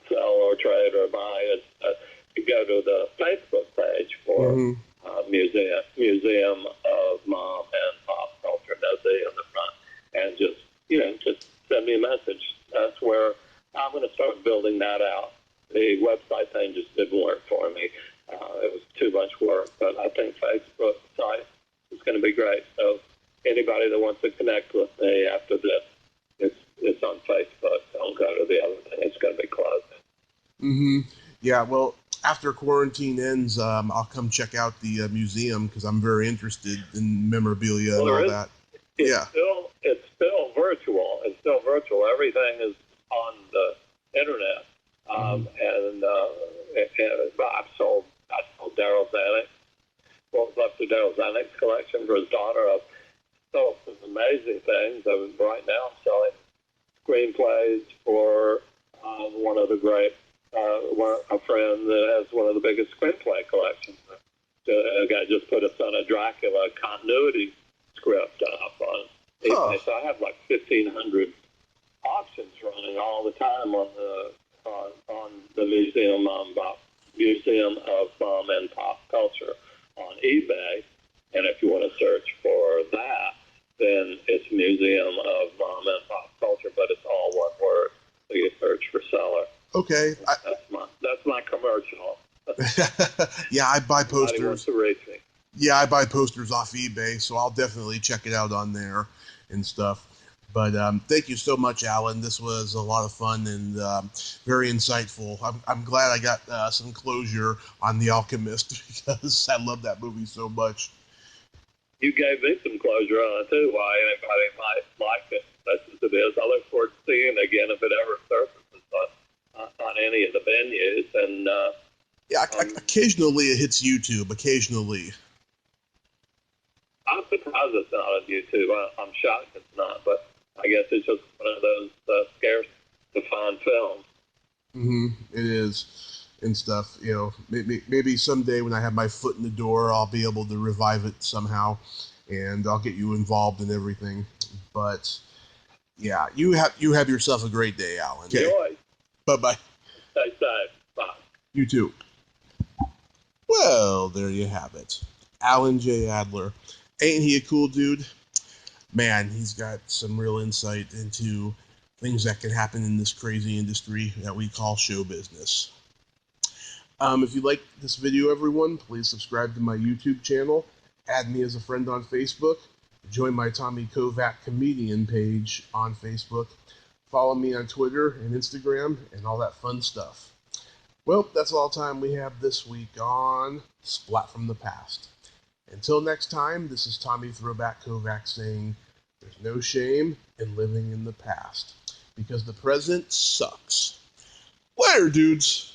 sell or trade or buy it. You go to the Facebook page for Museum of Mom and Pop Culture, no Z on the front, and just send me a message. That's where I'm going to start building that out. The website thing just didn't work for me. It was too much work, but I think Facebook site is going to be great. So anybody that wants to connect with me after this, it's on Facebook. Don't go to the other thing. It's going to be closed. Yeah, well, after quarantine ends, I'll come check out the museum because I'm very interested in memorabilia and all that. It's still virtual. It's still virtual. Everything is on the internet. I sold Daryl Zanuck. What's left of Daryl Zanuck's collection for his daughter. I've sold some amazing things. Right now I'm selling screenplays for one of the great, a friend that has one of the biggest screenplay collections. A guy just put us on a Dracula continuity script up on eBay. So I have like 1,500 auctions running all the time on the Museum of Mom and Pop Culture on eBay. And if you want to search for that, then it's Museum of Mom and Pop Culture, but it's all one word. So you search for seller. Okay. That's my commercial. Yeah, I buy posters. Wants to reach me. Yeah, I buy posters off eBay, so I'll definitely check it out on there and stuff. But thank you so much, Alan. This was a lot of fun and very insightful. I'm glad I got some closure on The Alchemist because I love that movie so much. You gave me some closure on it, too, why anybody might like it. That's as it is. I look forward to seeing it again if it ever surfaces on any of the venues. And yeah, occasionally it hits YouTube, occasionally. I'm surprised it's not on YouTube. I'm shocked it's not, but I guess it's just one of those scarce to find films. It is and stuff. Maybe someday when I have my foot in the door, I'll be able to revive it somehow, and I'll get you involved in everything. But yeah, you have yourself a great day, Alan. Okay. Enjoy. Bye-bye. Stay safe. Bye. You too. Well, there you have it. Alan J Adler. Ain't he a cool dude? Man, he's got some real insight into things that can happen in this crazy industry that we call show business. If you like this video, everyone, please subscribe to my YouTube channel, add me as a friend on Facebook, join my Tommy Kovac comedian page on Facebook, follow me on Twitter and Instagram, and all that fun stuff. Well, that's all the time we have this week on Splat from the Past. Until next time, this is Tommy Throwback Kovac saying, there's no shame in living in the past, because the present sucks. Later, dudes!